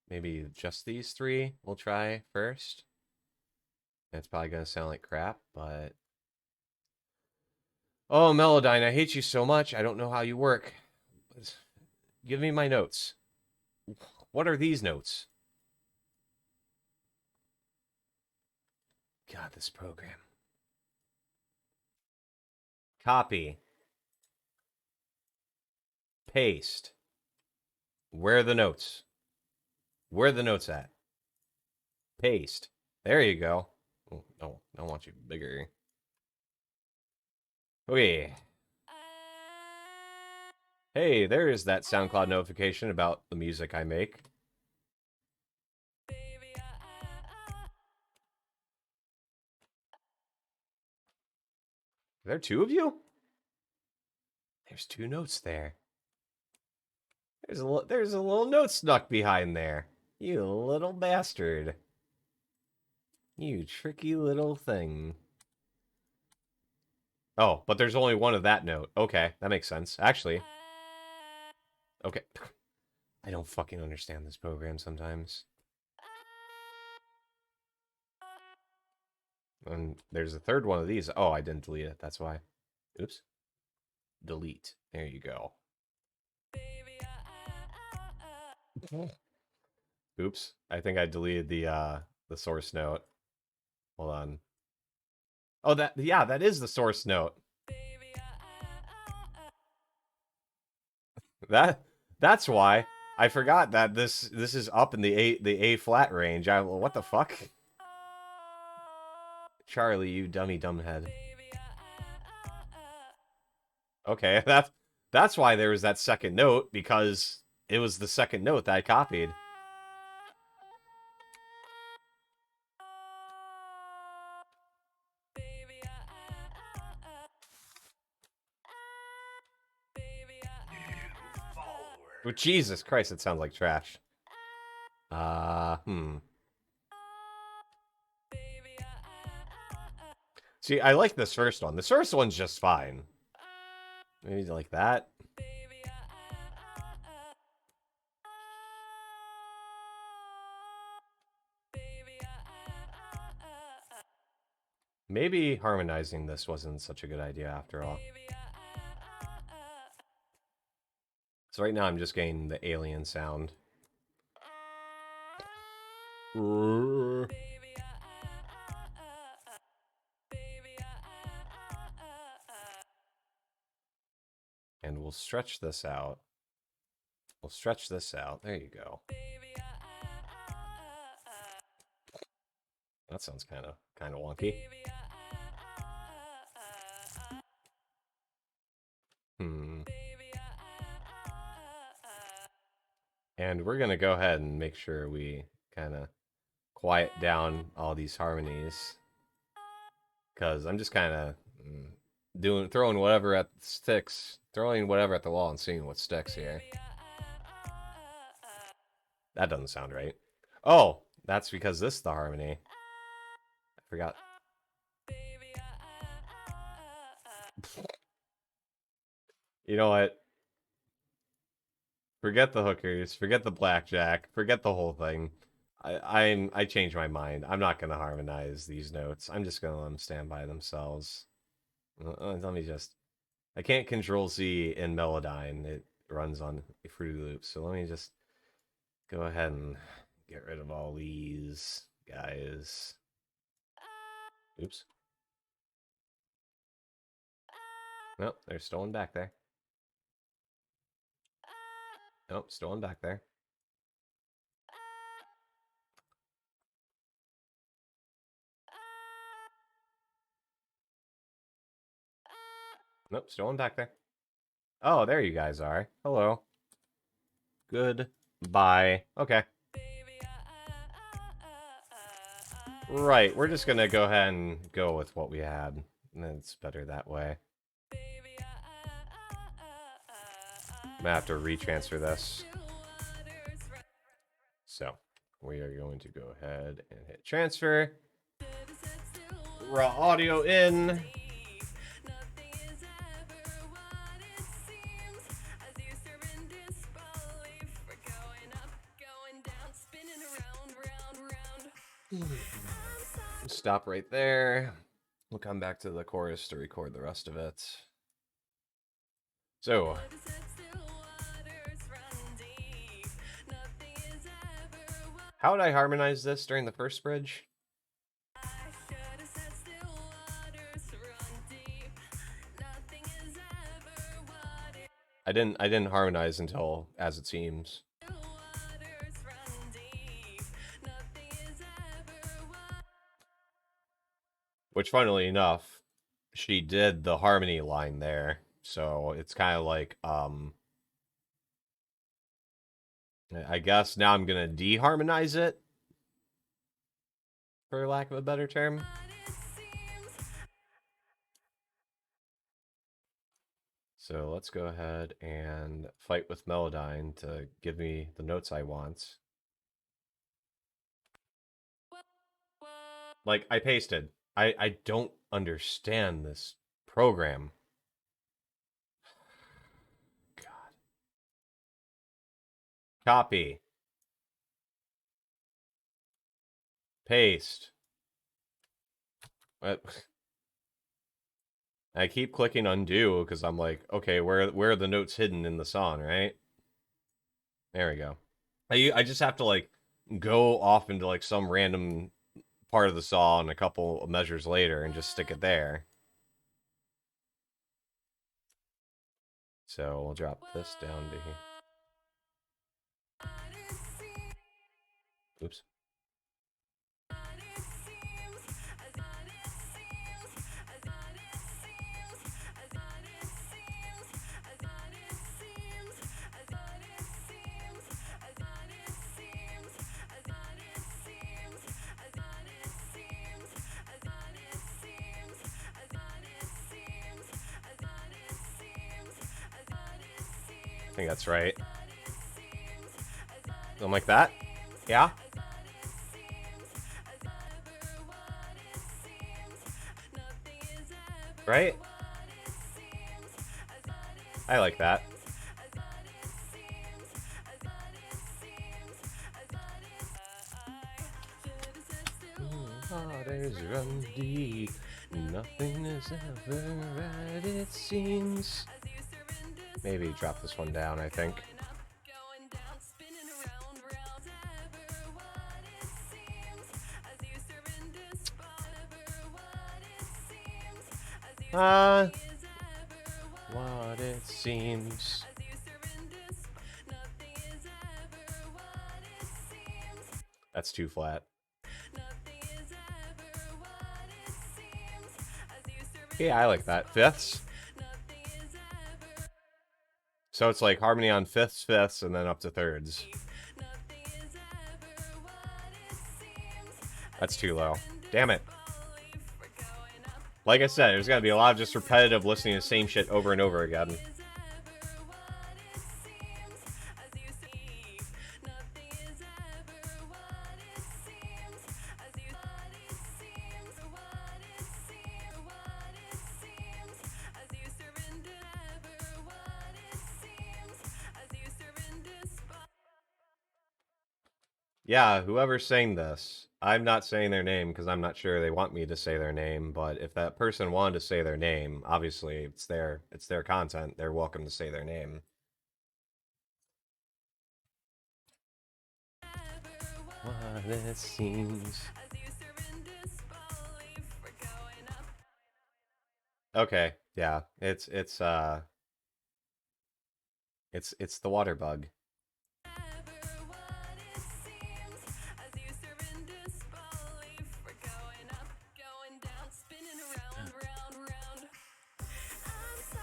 Speaker 1: Maybe just these three we'll try first. It's probably going to sound like crap, but... Oh, Melodyne, I hate you so much. I don't know how you work. Give me my notes. What are these notes? God, this program. Copy. Paste. Where are the notes? Where are the notes at? Paste. There you go. Oh, no, I want you bigger. Okay. Hey, there is that SoundCloud notification about the music I make. Are there two of you? There's two notes there. There's a little note snuck behind there. You little bastard. You tricky little thing. Oh, but there's only one of that note. Okay, that makes sense. Actually. Okay. I don't fucking understand this program sometimes. And there's a third one of these. Oh, I didn't delete it. That's why. Oops. Delete. There you go. Oops. I think I deleted the source note. Hold on. Oh, that is the source note. That's why I forgot that this is up in the A flat range. What the fuck? Charlie, you dummy dumbhead. Okay, that's why there was that second note, because it was the second note that I copied. Oh, Jesus Christ, it sounds like trash. See, I like this first one. This first one's just fine. Maybe like that. Maybe harmonizing this wasn't such a good idea after all. So right now I'm just getting the alien sound. And we'll stretch this out. We'll stretch this out. There you go. That sounds kind of wonky. And we're gonna go ahead and make sure we kind of quiet down all these harmonies, because I'm just kind of throwing whatever at sticks, throwing whatever at the wall and seeing what sticks here. That doesn't sound right. Oh, that's because this is the harmony. I forgot. You know what? Forget the hookers, forget the blackjack, forget the whole thing. I changed my mind. I'm not gonna harmonize these notes. I'm just gonna let them stand by themselves. Let me just... I can't control C in Melodyne. It runs on Fruity Loops. So let me just go ahead and get rid of all these guys. Oops. Nope, they're still in back there. Nope, still in back there. Nope, still in back there. Oh, there you guys are. Hello. Goodbye. Okay. Right, we're just gonna go ahead and go with what we had. It's better that way. I'm gonna have to retransfer this. So, we are going to go ahead and hit transfer. Raw audio in. Stop right there. We'll come back to the chorus to record the rest of it. So, how would I harmonize this during the first bridge? I didn't harmonize until As It Seems. Which, funnily enough, she did the harmony line there. So it's kind of like, I guess now I'm going to de-harmonize it, for lack of a better term. So let's go ahead and fight with Melodyne to give me the notes I want. Like, I pasted. I don't understand this program. God. Copy. Paste. What? I keep clicking undo because I'm like, okay, where are the notes hidden in the song, right? There we go. I just have to like go off into like some random part of the song a couple of measures later and just stick it there. So we'll drop this down to here. Oops. I think that's right. Something like that? Yeah? Right? I like that. Waters run deep, nothing is ever right, it seems. Maybe drop this one down, I think. What it seems. That's too flat. Yeah, I like that. Fifths. So it's like harmony on fifths, fifths, and then up to thirds. That's too low. Damn it. Like I said, there's gotta be a lot of just repetitive listening to the same shit over and over again. Yeah, whoever sang this, I'm not saying their name because I'm not sure they want me to say their name, but if that person wanted to say their name, obviously it's their content. They're welcome to say their name. What it seems. Okay, yeah. It's the water bug.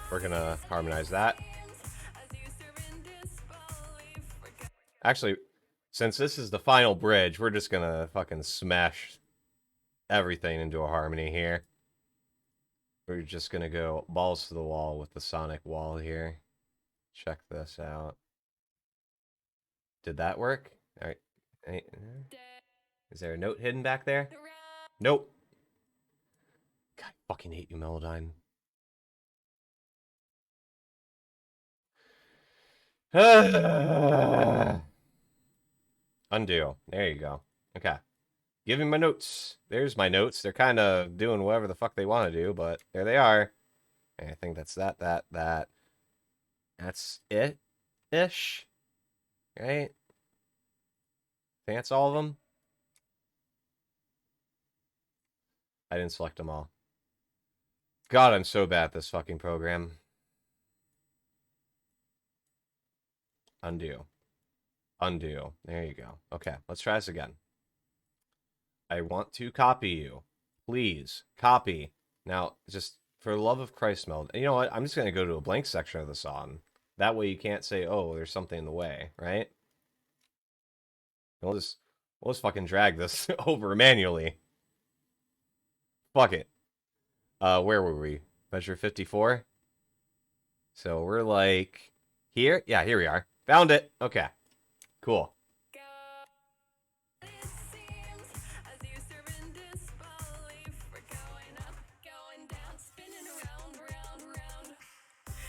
Speaker 1: We're gonna harmonize that. Actually, since this is the final bridge, we're just gonna fucking smash everything into a harmony here. We're just gonna go balls to the wall with the sonic wall here. Check this out. Did that work? All right. Is there a note hidden back there? Nope. God, I fucking hate you, Melodyne. Undo. There you go. Okay. Give me my notes. There's my notes. They're kind of doing whatever the fuck they want to do, but there they are. And I think that's that. That's it-ish. Right? I think that's all of them. I didn't select them all. God, I'm so bad at this fucking program. Undo. Undo. There you go. Okay, let's try this again. I want to copy you. Please, copy. Now, just for the love of Christ, Mel, you know what? I'm just going to go to a blank section of the song. That way you can't say, oh, there's something in the way, right? We'll just fucking drag this over manually. Fuck it. Where were we? Measure 54? So we're like here? Yeah, here we are. Found it. Okay. Cool.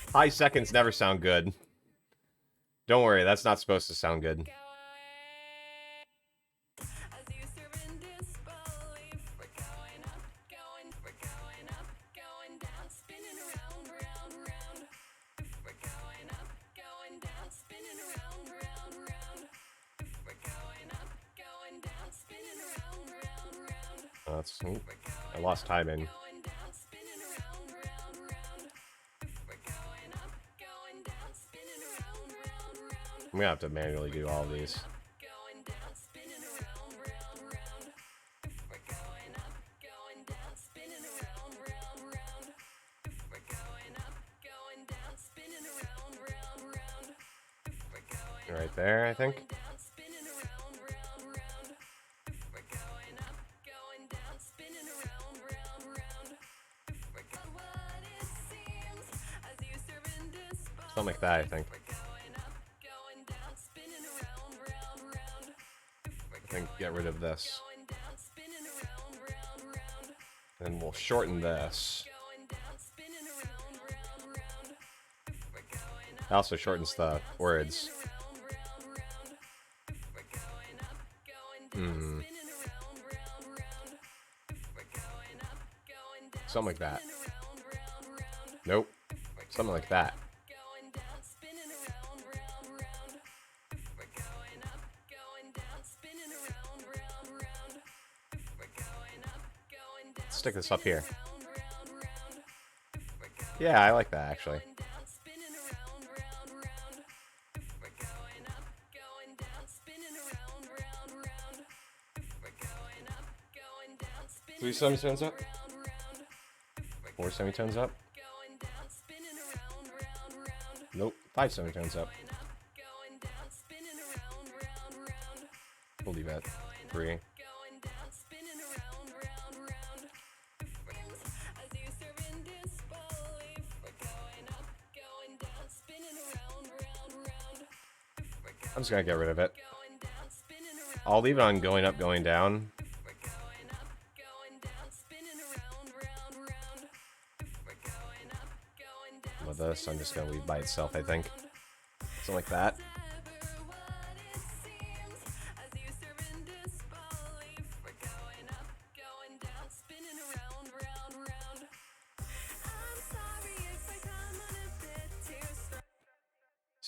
Speaker 1: 5 seconds never sound good. Don't worry, that's not supposed to sound good. That's, I lost timing. I'm gonna have to manually do all of these. Right there, I think. Something like that, I think. I think get rid of this. And we'll shorten this. It also shortens the words. Something like that. Nope. Something like that. Stick this up here. Yeah, I like that actually. Three semitones up. 4 semitones up. Nope, 5 semitones up. We'll leave at 3. I'm just gonna get rid of it. I'll leave it on going up, going down. With this, I'm just gonna leave by itself, I think. Something like that.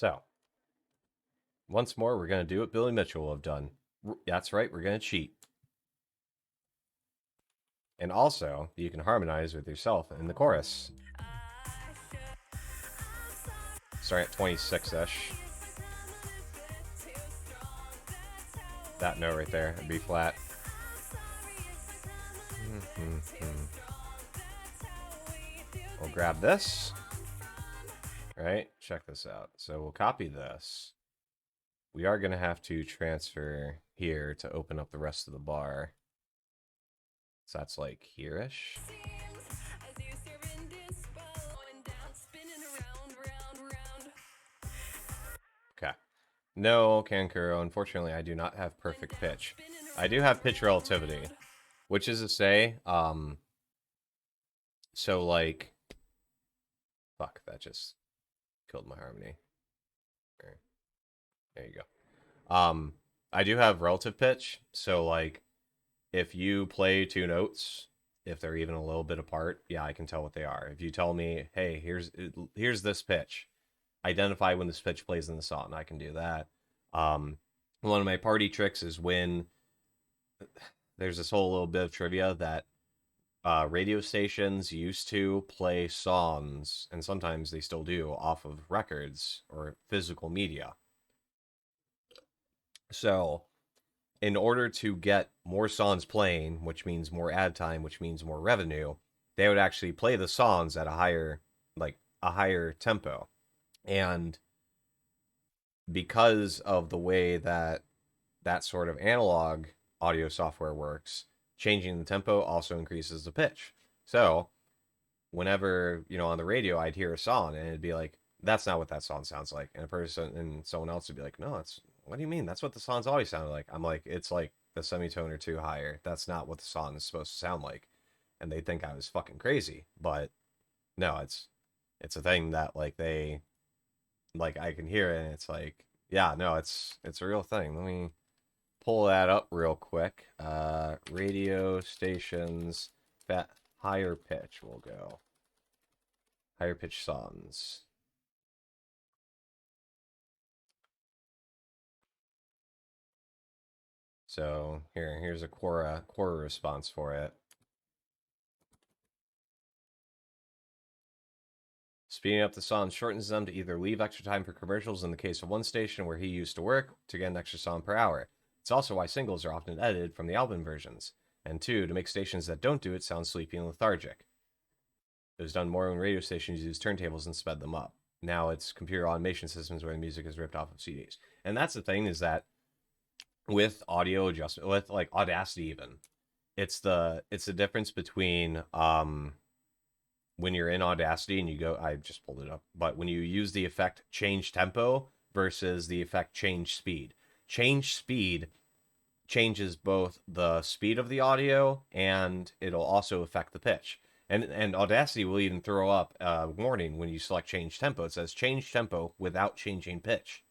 Speaker 1: So, once more, we're going to do what Billy Mitchell will have done. That's right, we're going to cheat. And also, you can harmonize with yourself in the chorus. Starting at 26-ish. That note right there, B flat. We'll grab this. All right, check this out. So we'll copy this. We are going to have to transfer here to open up the rest of the bar. So that's like here-ish. Okay. No, Kankuro, unfortunately, I do not have perfect pitch. I do have pitch relativity, which is to say, so like, fuck, that just killed my harmony. There you go. I do have relative pitch, so like, if you play two notes, if they're even a little bit apart, yeah, I can tell what they are. If you tell me, hey, here's this pitch, identify when this pitch plays in the song, I can do that. One of my party tricks is when there's this whole little bit of trivia that radio stations used to play songs, and sometimes they still do, off of records or physical media. So, in order to get more songs playing, which means more ad time, which means more revenue, they would actually play the songs at a higher tempo. And because of the way that sort of analog audio software works, changing the tempo also increases the pitch. So whenever, on the radio, I'd hear a song and it'd be like, that's not what that song sounds like. And someone else would be like, no, what do you mean? That's what the song's always sounded like. I'm like, it's like the semitone or two higher. That's not what the song is supposed to sound like. And they think I was fucking crazy. But no, it's a thing that like I can hear it and it's like, yeah, no, it's a real thing. Let me pull that up real quick. Radio stations, higher pitch will go. Higher pitch songs. So here's a Quora response for it. Speeding up the song shortens them to either leave extra time for commercials in the case of one station where he used to work to get an extra song per hour. It's also why singles are often edited from the album versions. And 2, to make stations that don't do it sound sleepy and lethargic. It was done more when radio stations used turntables and sped them up. Now it's computer automation systems where the music is ripped off of CDs. And that's the thing, is that with audio adjustment, with like Audacity even, it's the difference between when you're in Audacity and you go, I just pulled it up, but when you use the effect change tempo versus the effect change speed. Change speed changes both the speed of the audio and it'll also affect the pitch. And Audacity will even throw up a warning when you select change tempo. It says change tempo without changing pitch.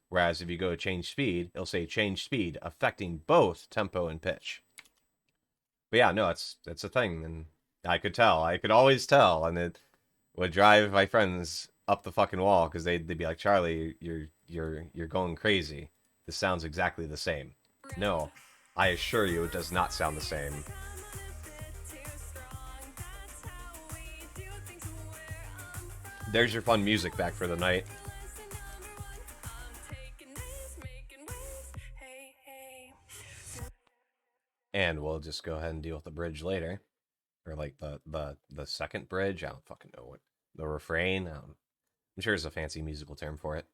Speaker 1: Whereas if you go to change speed, it'll say change speed, affecting both tempo and pitch. But yeah, no, it's a thing, and I could always tell, and it would drive my friends up the fucking wall because they'd be like, Charlie, you're going crazy. This sounds exactly the same. No, I assure you, it does not sound the same. There's your fun music back for the night. And we'll just go ahead and deal with the bridge later. Or like the second bridge. I don't fucking know what. The refrain. I'm sure there's a fancy musical term for it.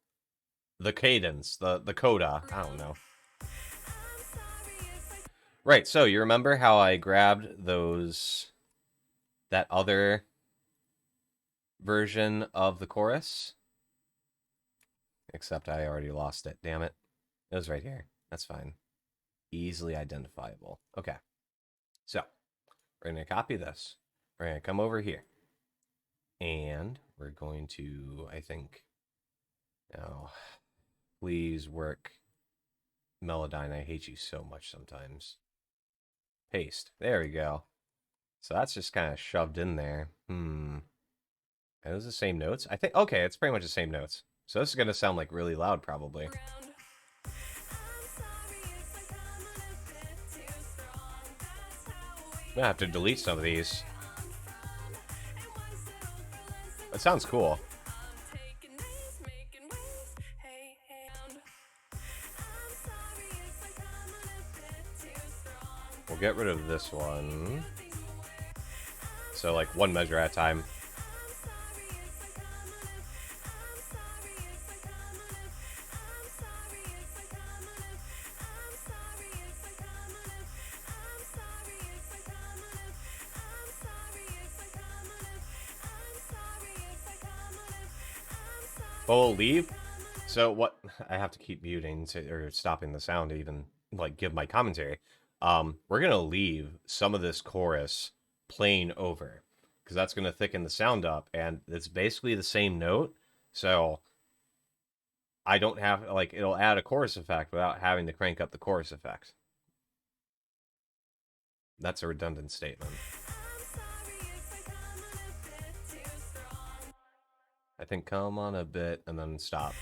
Speaker 1: The cadence. The coda. I don't know. Right, so you remember how I grabbed that other version of the chorus? Except I already lost it, damn it. It was right here. That's fine. Easily identifiable. Okay. So, we're going to copy this. We're going to come over here. And we're going to, I think, please work Melodyne. I hate you so much sometimes. Paste. There we go. So that's just kind of shoved in there. Are those the same notes? I think, okay, it's pretty much the same notes. So this is gonna sound like really loud, probably. I'm gonna have to delete some of these. It sounds cool. We'll get rid of this one. So, like, one measure at a time. Oh, leave? So what? I have to keep muting or stopping the sound to even, like, give my commentary. We're gonna leave some of this chorus playing over, because that's gonna thicken the sound up, and it's basically the same note, so I don't have, like, it'll add a chorus effect without having to crank up the chorus effect. That's a redundant statement. I think come on a bit and then stop.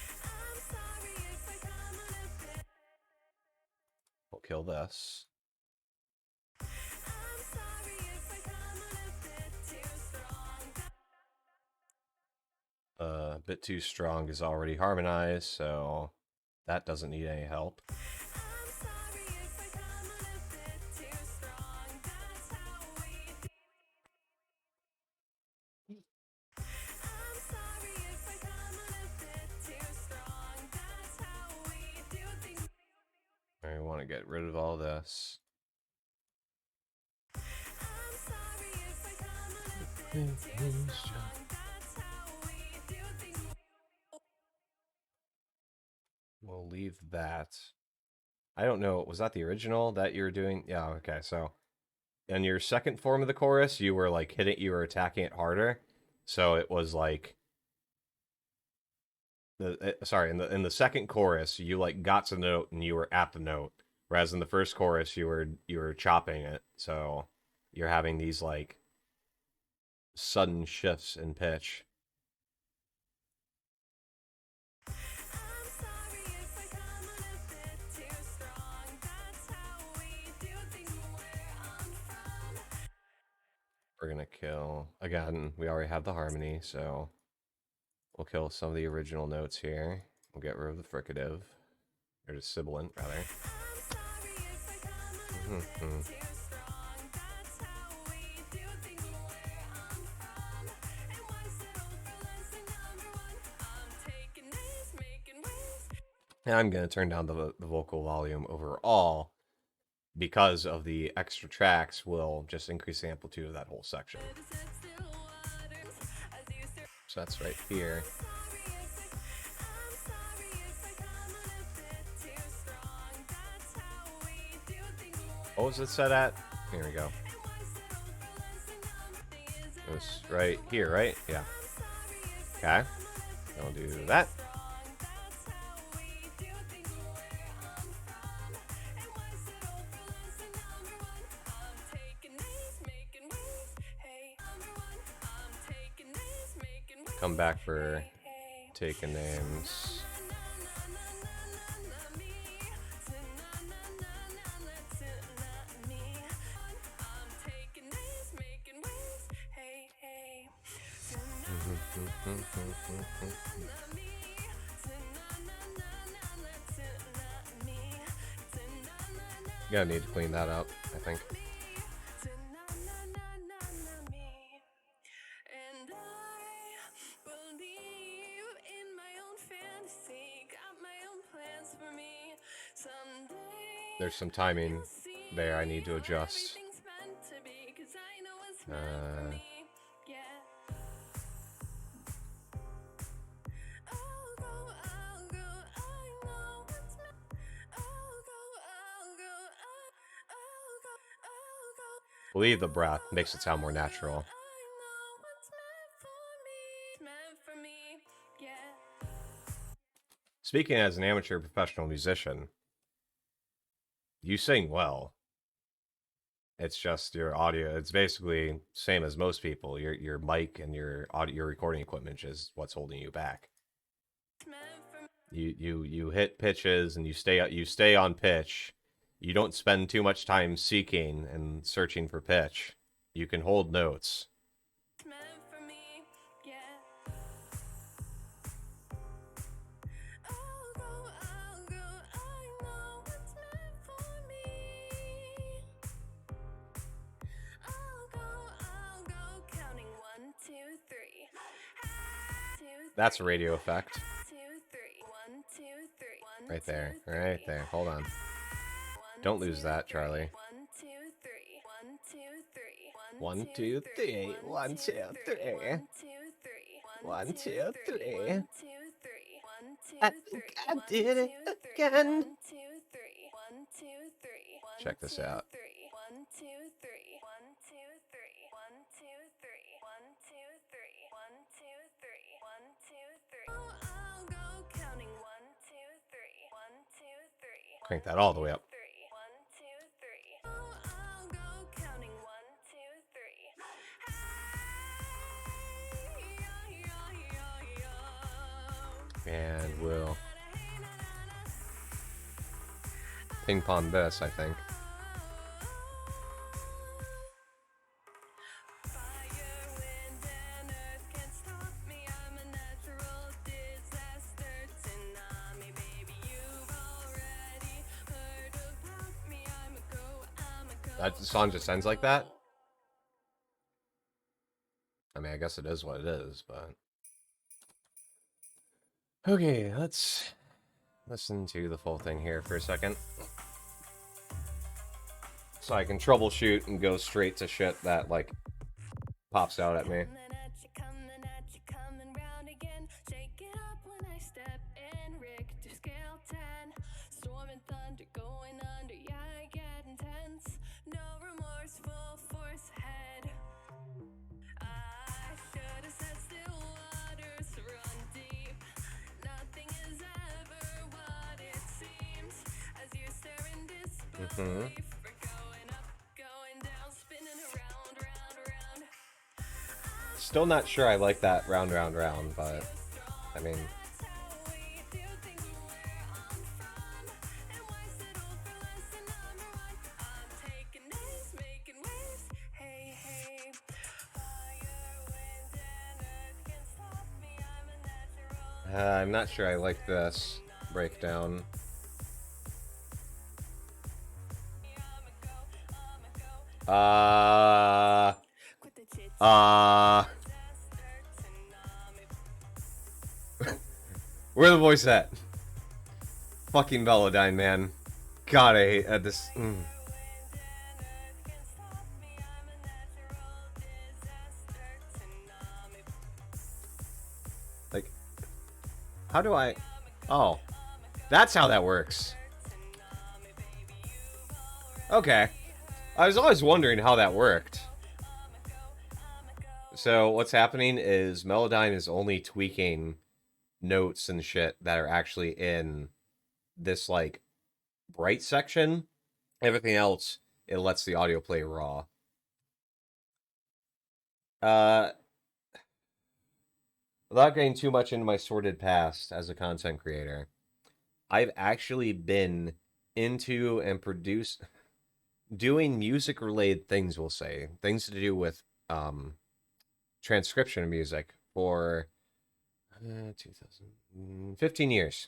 Speaker 1: We'll kill this. A bit too strong is already harmonized, so that doesn't need any help. I want to get rid of all this. We'll leave that. I don't know. Was that the original that you were doing? Yeah, okay. So in your second form of the chorus, you were like you were attacking it harder. So it was like in the second chorus, you like got to the note and you were at the note. Whereas in the first chorus, you were chopping it. So you're having these like sudden shifts in pitch. We're gonna kill again. We already have the harmony, so we'll kill some of the original notes here. We'll get rid of the fricative, or the sibilant rather. Now I'm gonna turn down the vocal volume overall, because of the extra tracks will just increase the amplitude of that whole section. So that's right here. What was it set at? Here we go. It was right here, right? Yeah. Okay. I'll do that. Come back for taking names. Gonna need to clean that up, I think. There's some timing there I need to adjust. Believe the breath makes it sound more natural. Speaking as an amateur professional musician, you sing well. It's just your audio. It's basically same as most people. Your mic and your audio, your recording equipment is what's holding you back. You hit pitches and you stay on pitch. You don't spend too much time seeking and searching for pitch. You can hold notes.
Speaker 7: Meant for me, yeah. I'll go, I know what's meant for me. I'll go, counting 1, 2, 3. 2, 3.
Speaker 1: That's a radio effect.
Speaker 7: 2, 3. 1, 2, 3. 1,
Speaker 1: Right there.
Speaker 7: 2,
Speaker 1: Right
Speaker 7: 3.
Speaker 1: there. Hold on. Don't lose that, Charlie.
Speaker 7: 1, 2, 3. 1, 2, 3.
Speaker 3: 1, 2, 3. 1, 2, 3. 1, 2, 3. I think I did it again.
Speaker 1: Check this out. Crank that all the way up. And we'll ping pong this, I think. That song just ends like that? I mean, I guess it is what it is, but... Okay, let's listen to the full thing here for a second. So I can troubleshoot and go straight to shit that, like, pops out at me. Still not sure I like that round, round, round, but I mean, I'm not sure I like this breakdown. Where the voice at? Fucking Velodyne, man. God, I hate this. Like, how do I... Oh, that's how that works. Okay. I was always wondering how that worked. So what's happening is Melodyne is only tweaking notes and shit that are actually in this, like, bright section. Everything else, it lets the audio play raw. Without getting too much into my sordid past as a content creator, I've actually been into and doing music-related things, we'll say. Things to do with transcription of music for 15 years.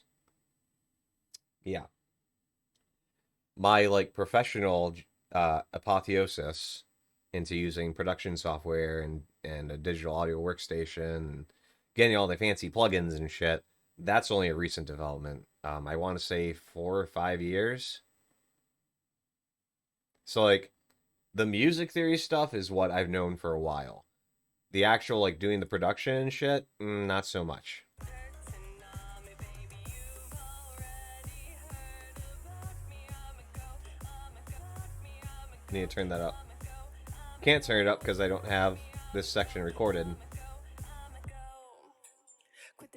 Speaker 1: Yeah. My, like, professional apotheosis into using production software and a digital audio workstation and getting all the fancy plugins and shit, that's only a recent development. I want to say 4 or 5 years. So, like, the music theory stuff is what I've known for a while. The actual, like, doing the production and shit, not so much. Need to turn that up. Can't turn it up because I don't have this section recorded.
Speaker 7: Quit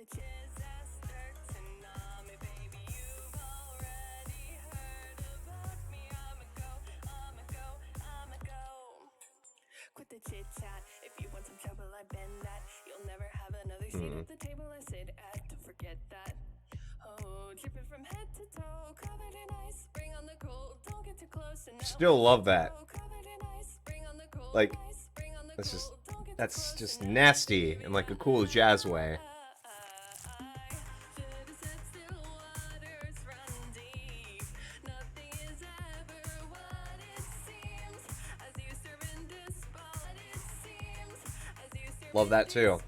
Speaker 7: the chit chat. If you want some trouble, I've been that. You'll never have another seat at the table I sit at. Don't forget that. Dripping from head to toe, covered in ice, bring on the cold, don't get too close and now
Speaker 1: Still love that.
Speaker 7: covered in ice, bring on the cold,
Speaker 1: Like,
Speaker 7: ice, bring on the
Speaker 1: that's just
Speaker 7: cold, don't get too
Speaker 1: that's
Speaker 7: close
Speaker 1: just
Speaker 7: and now
Speaker 1: nasty in like a cool jazz way. Love that too.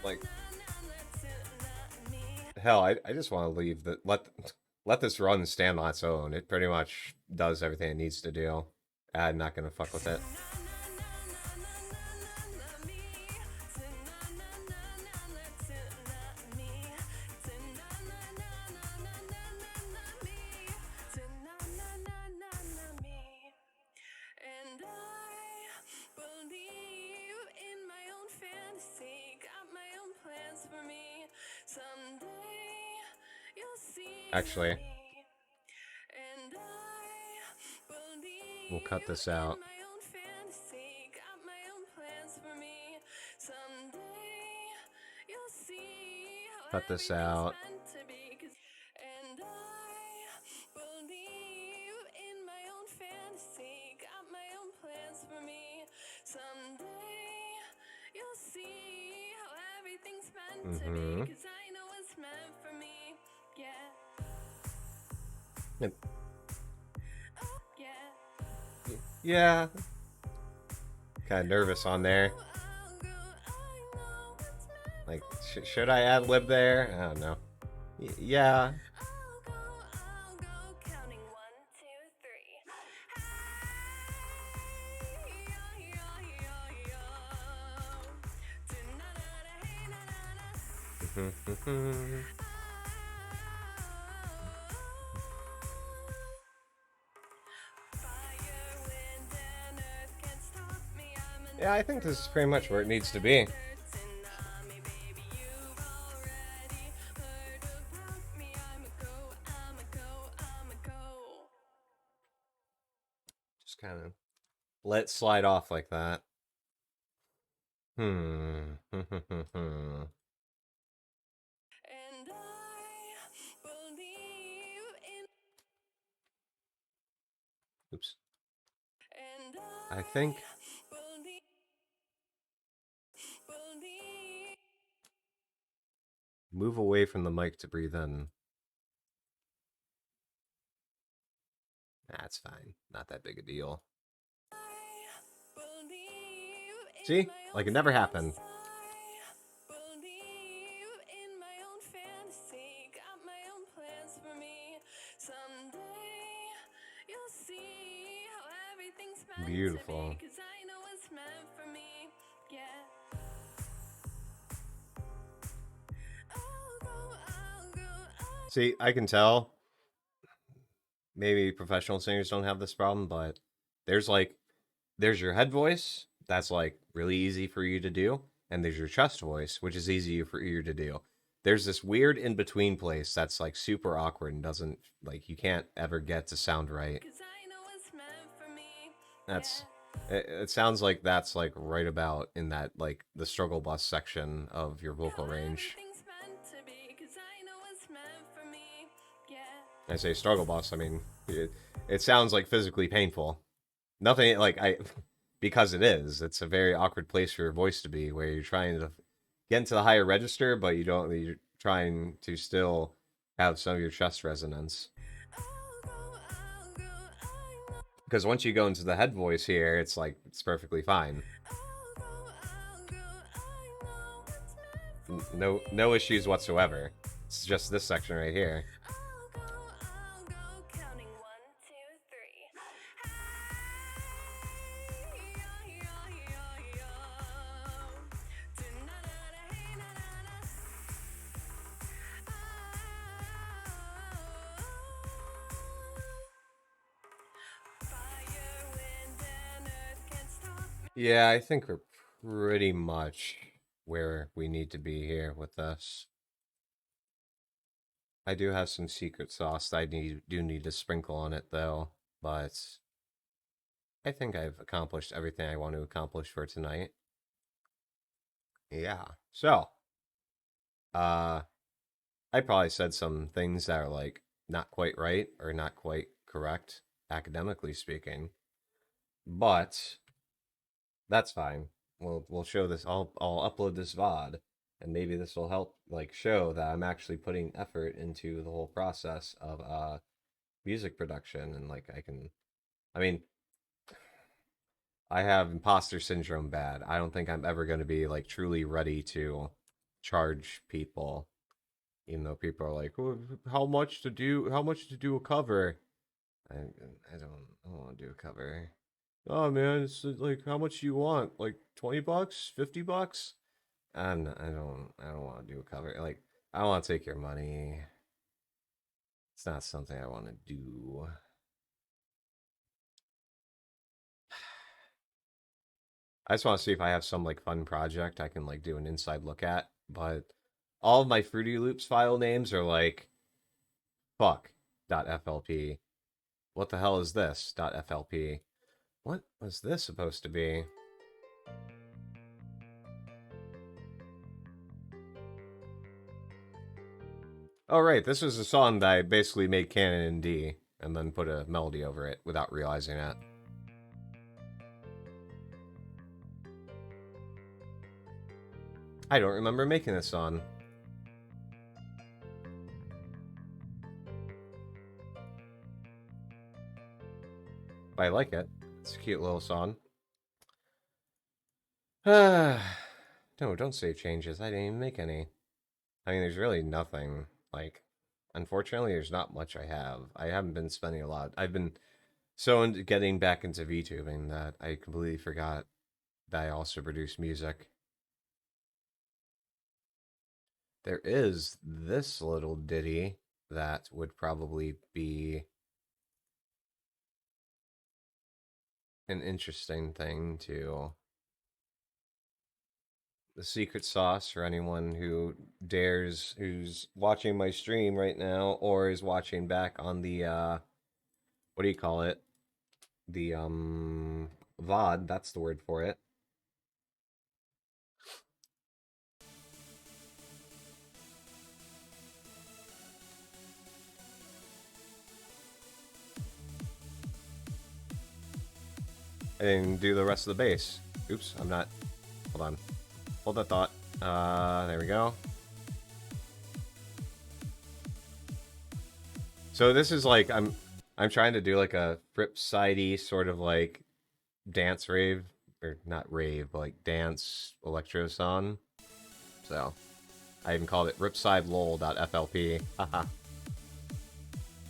Speaker 1: Like, hell, I just want to leave the let this run stand on its own. It pretty much does everything it needs to do. I'm not gonna fuck with it.
Speaker 7: And I believe in my own fantasy, got my own plans for me. Someday you'll see.
Speaker 1: Actually,
Speaker 7: and I believe
Speaker 1: we'll cut this out.
Speaker 7: in my own fantasy, got my own plans for me. Someday you'll see how
Speaker 1: Cut this
Speaker 7: everything's
Speaker 1: out.
Speaker 7: meant to be. And I believe in my own fantasy, got my own plans for me. Someday you'll see how everything's meant to be. Cause I know what's meant for me. Yeah.
Speaker 1: Yep.
Speaker 7: Oh, yeah.
Speaker 1: Yeah. Kind of nervous on there.
Speaker 7: I'll go, I know what's meant
Speaker 1: Like, should I ad lib there? I don't know. Yeah.
Speaker 7: I'll go, counting 1, 2, 3. Hey, yo, yo, yo, yo. Do-na-na-na, hey, na-na-na. Fire, wind, and earth can't stop me. I'm
Speaker 1: Yeah, I think this is pretty much where it needs to be.
Speaker 7: Tsunami, baby, you've already heard about me. I'm a go, I'm a go, I'm a go.
Speaker 1: Just kind of let it slide off like that.
Speaker 7: And I believe in.
Speaker 1: Oops.
Speaker 7: And
Speaker 1: I think
Speaker 7: believe.
Speaker 1: move away from the mic to breathe in. That's fine. Not that big a deal. See? Like it never happened. Beautiful. See, I can tell. Maybe professional singers don't have this problem, but there's your head voice. That's like really easy for you to do. And there's your chest voice, which is easy for you to do. There's this weird in between place that's like super awkward and doesn't like you can't ever get to sound right. It sounds like that's like right about in that like the struggle bus section of your vocal range. I say struggle bus, I mean it sounds like physically painful. Nothing like because it is. It's a very awkward place for your voice to be where you're trying to get into the higher register, but you're trying to still have some of your chest resonance. Because once you go into the head voice here, it's like it's perfectly fine. No issues whatsoever. It's just this section right here. Yeah, I think we're pretty much where we need to be here with this. I do have some secret sauce that do need to sprinkle on it though, but I think I've accomplished everything I want to accomplish for tonight. Yeah. So, uh I probably said some things that are like not quite right or not quite correct academically speaking, but that's fine. We'll show this. I'll upload this VOD, and maybe this will help like show that I'm actually putting effort into the whole process of music production, and like I can. I mean, I have imposter syndrome bad. I don't think I'm ever going to be like truly ready to charge people, even though people are like, oh, how much to do a cover? I don't want to do a cover. Oh man, it's like how much do you want? Like 20 bucks, 50 bucks? I don't want to do a cover. Like I don't want to take your money. It's not something I want to do. I just want to see if I have some like fun project I can like do an inside look at, but all of my Fruity Loops file names are like fuck.flp. What the hell is this? .flp. What was this supposed to be? Oh, right. This was a song that I basically made canon in D and then put a melody over it without realizing it. I don't remember making this song. But I like it. It's a cute little song. No, don't save changes. I didn't even make any. I mean, there's really nothing. Like, unfortunately, there's not much I have. I haven't been spending a lot. I've been so into getting back into VTubing that I completely forgot that I also produce music. There is this little ditty that would probably be an interesting thing to the secret sauce for anyone who dares, who's watching my stream right now or is watching back on the what do you call it, the VOD, that's the word for it. And do the rest of the bass. Oops, I'm not, hold on, hold that thought. There we go. So this is like I'm trying to do like a Ripside-y sort of like dance rave, or not rave, but like dance electro song. So I even called it Ripside lol.flp. Haha.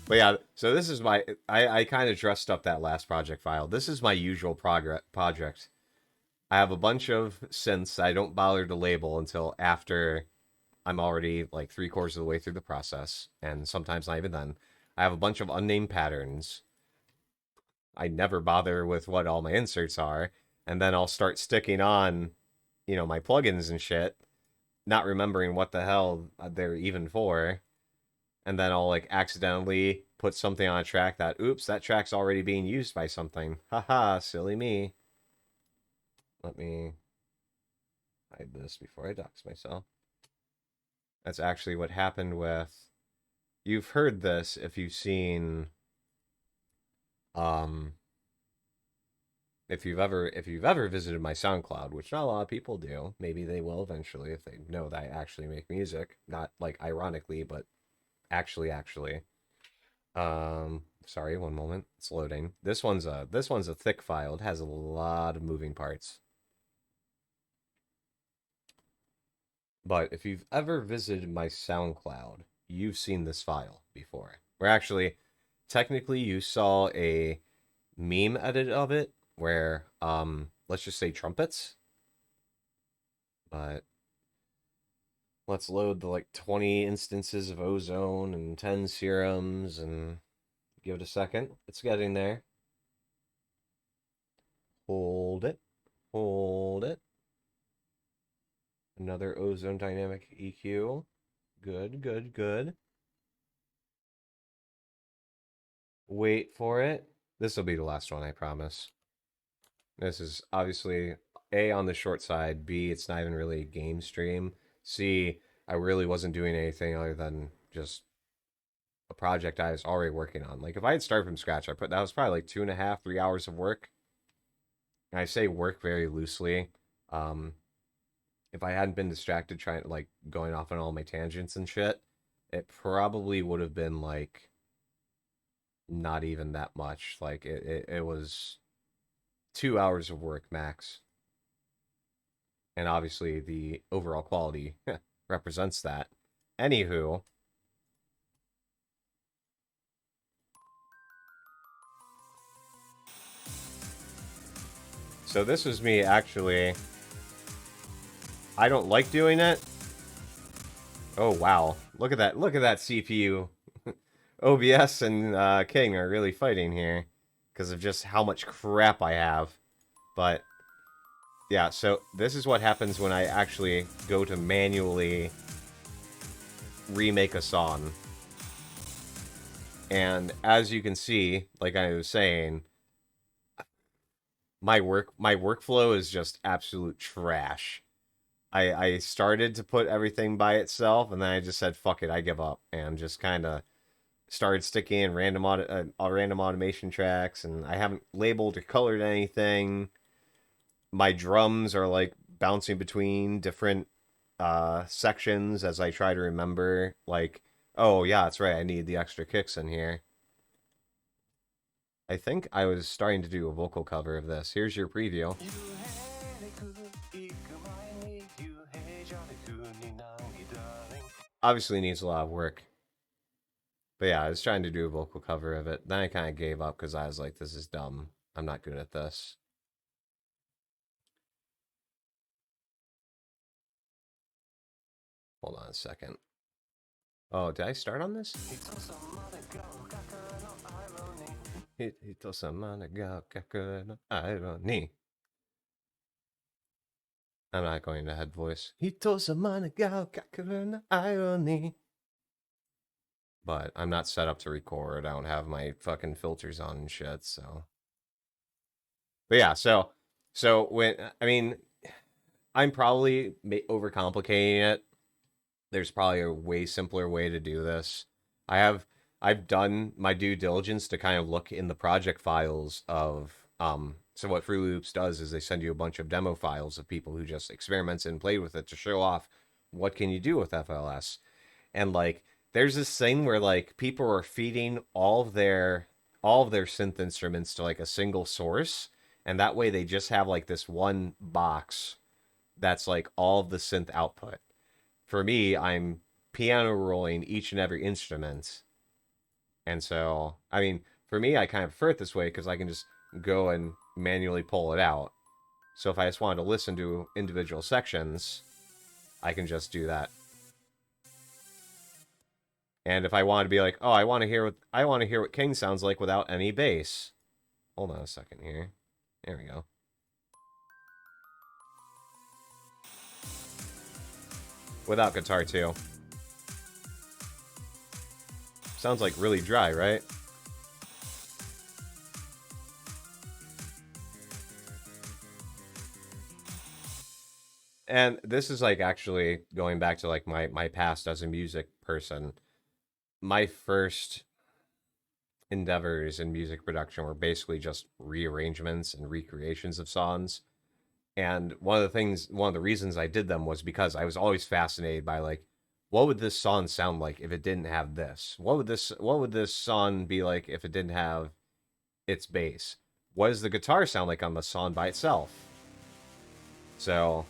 Speaker 1: But yeah, so this is my I kind of dressed up that last project file. This is my usual project. I have a bunch of synths I don't bother to label until after I'm already like 3/4 of the way through the process, and sometimes not even then. I have a bunch of unnamed patterns. I never bother with what all my inserts are, and then I'll start sticking on, my plugins and shit, not remembering what the hell they're even for, and then I'll like accidentally put something on a track that, oops, that track's already being used by something. Haha, silly me. Let me hide this before I dox myself. That's actually what happened with. You've heard this if you've seen. If you've ever visited my SoundCloud, which not a lot of people do, maybe they will eventually if they know that I actually make music, not like ironically, but actually. Sorry, one moment, it's loading. This one's a thick file. It has a lot of moving parts. But if you've ever visited my SoundCloud, you've seen this file before. Where actually, technically, you saw a meme edit of it where, let's just say trumpets. But let's load the like 20 instances of ozone and 10 serums and give it a second. It's getting there. Hold it. Hold it. Another ozone dynamic EQ. Good, good, good. Wait for it. This will be the last one, I promise. This is obviously A, on the short side, B, it's not even really a game stream, C, I really wasn't doing anything other than just a project I was already working on. Like, if I had started from scratch, that was probably like 2.5, 3 hours of work. And I say work very loosely. If I hadn't been distracted trying to, like, going off on all my tangents and shit, it probably would have been, like, not even that much. Like, it was 2 hours of work max. And obviously the overall quality represents that. Anywho, so this was me actually. I don't like doing it. Oh wow, look at that! Look at that CPU. OBS and King are really fighting here because of just how much crap I have. But yeah, so this is what happens when I actually go to manually remake a song. And as you can see, like I was saying, my workflow is just absolute trash. I started to put everything by itself, and then I just said, fuck it, I give up. And just kind of started sticking in random automation tracks, and I haven't labeled or colored anything. My drums are like bouncing between different sections as I try to remember, like, oh yeah, that's right, I need the extra kicks in here. I think I was starting to do a vocal cover of this. Here's your preview. Obviously needs a lot of work. But yeah, I was trying to do a vocal cover of it. Then I kind of gave up because I was like, this is dumb. I'm not good at this. Hold on a second. Oh, did I start on this? I'm not going to head voice. But I'm not set up to record. I don't have my fucking filters on and shit, so. But yeah, so when, I mean, I'm probably overcomplicating it. There's probably a way simpler way to do this. I've done my due diligence to kind of look in the project files of so what Fruit Loops does is they send you a bunch of demo files of people who just experimented and played with it to show off what can you do with FLS. And like there's this thing where like people are feeding all of their synth instruments to like a single source, and that way they just have like this one box that's like all of the synth output. For me, I'm piano rolling each and every instrument. And so, I mean, for me, I kind of prefer it this way because I can just go and manually pull it out. So if I just wanted to listen to individual sections, I can just do that. And if I want to be like, oh, I want to hear what King sounds like without any bass. Hold on a second here. There we go. Without guitar too. Sounds like really dry, right? And this is like actually going back to like my past as a music person. My first endeavors in music production were basically just rearrangements and recreations of songs. And one of the reasons I did them was because I was always fascinated by like, what would this song sound like if it didn't have this? What would this song be like if it didn't have its bass? What does the guitar sound like on the song by itself? So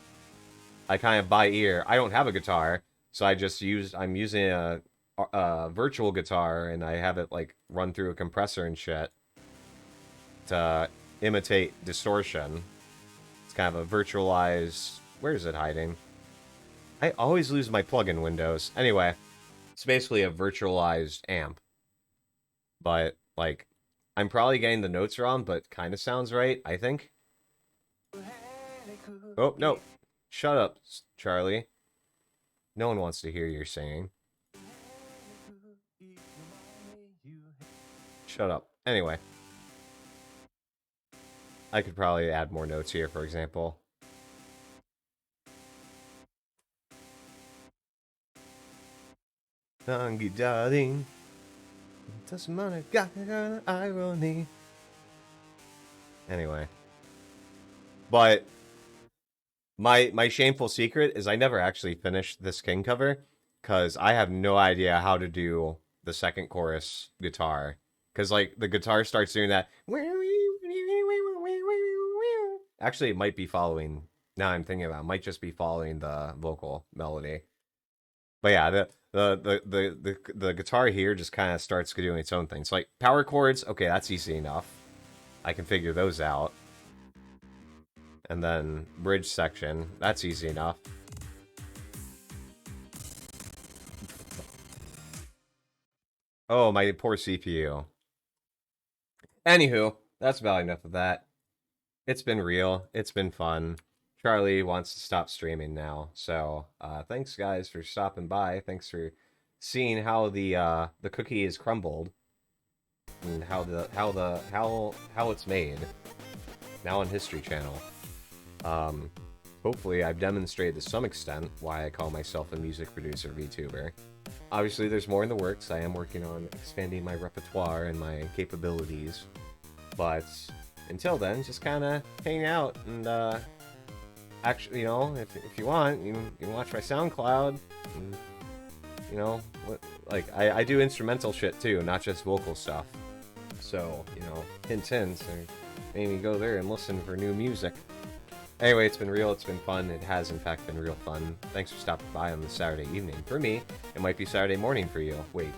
Speaker 1: I kind of by ear. I don't have a guitar, so I'm using a virtual guitar, and I have it like run through a compressor and shit to imitate distortion. It's kind of a virtualized. Where is it hiding? I always lose my plugin windows. Anyway, it's basically a virtualized amp. But like, I'm probably getting the notes wrong, but kind of sounds right, I think. Oh, no. Shut up, Charlie. No one wants to hear your singing. Shut up. Anyway. I could probably add more notes here, for example. Tangi darling. Doesn't matter, got irony. Anyway. But my shameful secret is I never actually finished this King cover because I have no idea how to do the second chorus guitar. Because, like, the guitar starts doing that. Actually, it might be following. Now I'm thinking about it, might just be following the vocal melody. But yeah, the guitar here just kind of starts doing its own thing. It's like power chords. Okay, that's easy enough. I can figure those out. And then bridge section. That's easy enough. Oh, my poor CPU. Anywho, that's about enough of that. It's been real. It's been fun. Charlie wants to stop streaming now. So, thanks guys for stopping by. Thanks for seeing how the cookie is crumbled and how it's made. Now on History Channel. Hopefully I've demonstrated to some extent why I call myself a music producer VTuber. Obviously there's more in the works. I am working on expanding my repertoire and my capabilities. But until then, just kind of hang out and actually, you know, if you want, you can watch my SoundCloud. And, you know, like I do instrumental shit too, not just vocal stuff. So, you know, hint, hint, or maybe go there and listen for new music. Anyway, it's been real, it's been fun, it has in fact been real fun. Thanks for stopping by on this Saturday evening. For me, it might be Saturday morning for you. Wait,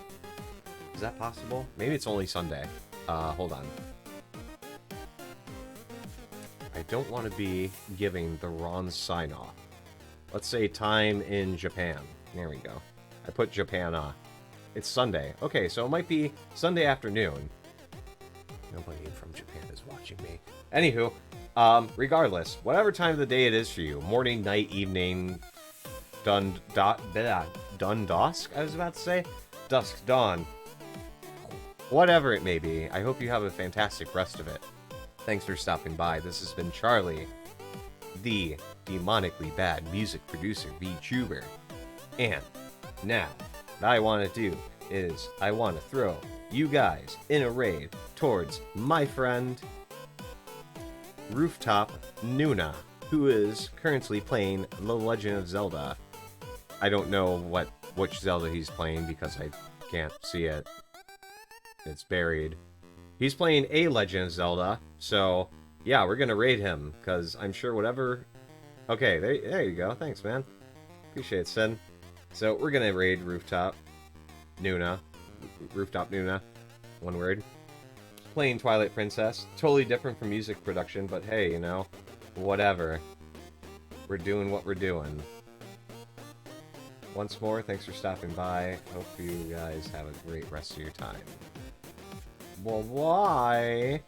Speaker 1: is that possible? Maybe it's only Sunday. Hold on. I don't want to be giving the wrong sign-off. Let's say time in Japan. There we go. I put Japan on. It's Sunday. Okay, so it might be Sunday afternoon. Nobody from Japan is watching me. Anywho, regardless, whatever time of the day it is for you, morning, night, evening, dusk, I was about to say, dusk, dawn, whatever it may be, I hope you have a fantastic rest of it. Thanks for stopping by. This has been Charlie, the demonically bad music producer VTuber. And now, what I want to do is I want to throw you guys in a raid towards my friend Rooftop Nuna, who is currently playing The Legend of Zelda. I don't know which Zelda he's playing because I can't see it. It's buried. He's playing a Legend of Zelda, so yeah, we're gonna raid him, because I'm sure whatever... Okay, there you go. Thanks, man. Appreciate it, Sid. So we're gonna raid Rooftop Nuna. Rooftop Nuna. One word. Playing Twilight Princess. Totally different from music production, but hey, you know, whatever. We're doing what we're doing. Once more, thanks for stopping by. Hope you guys have a great rest of your time. Bye-bye.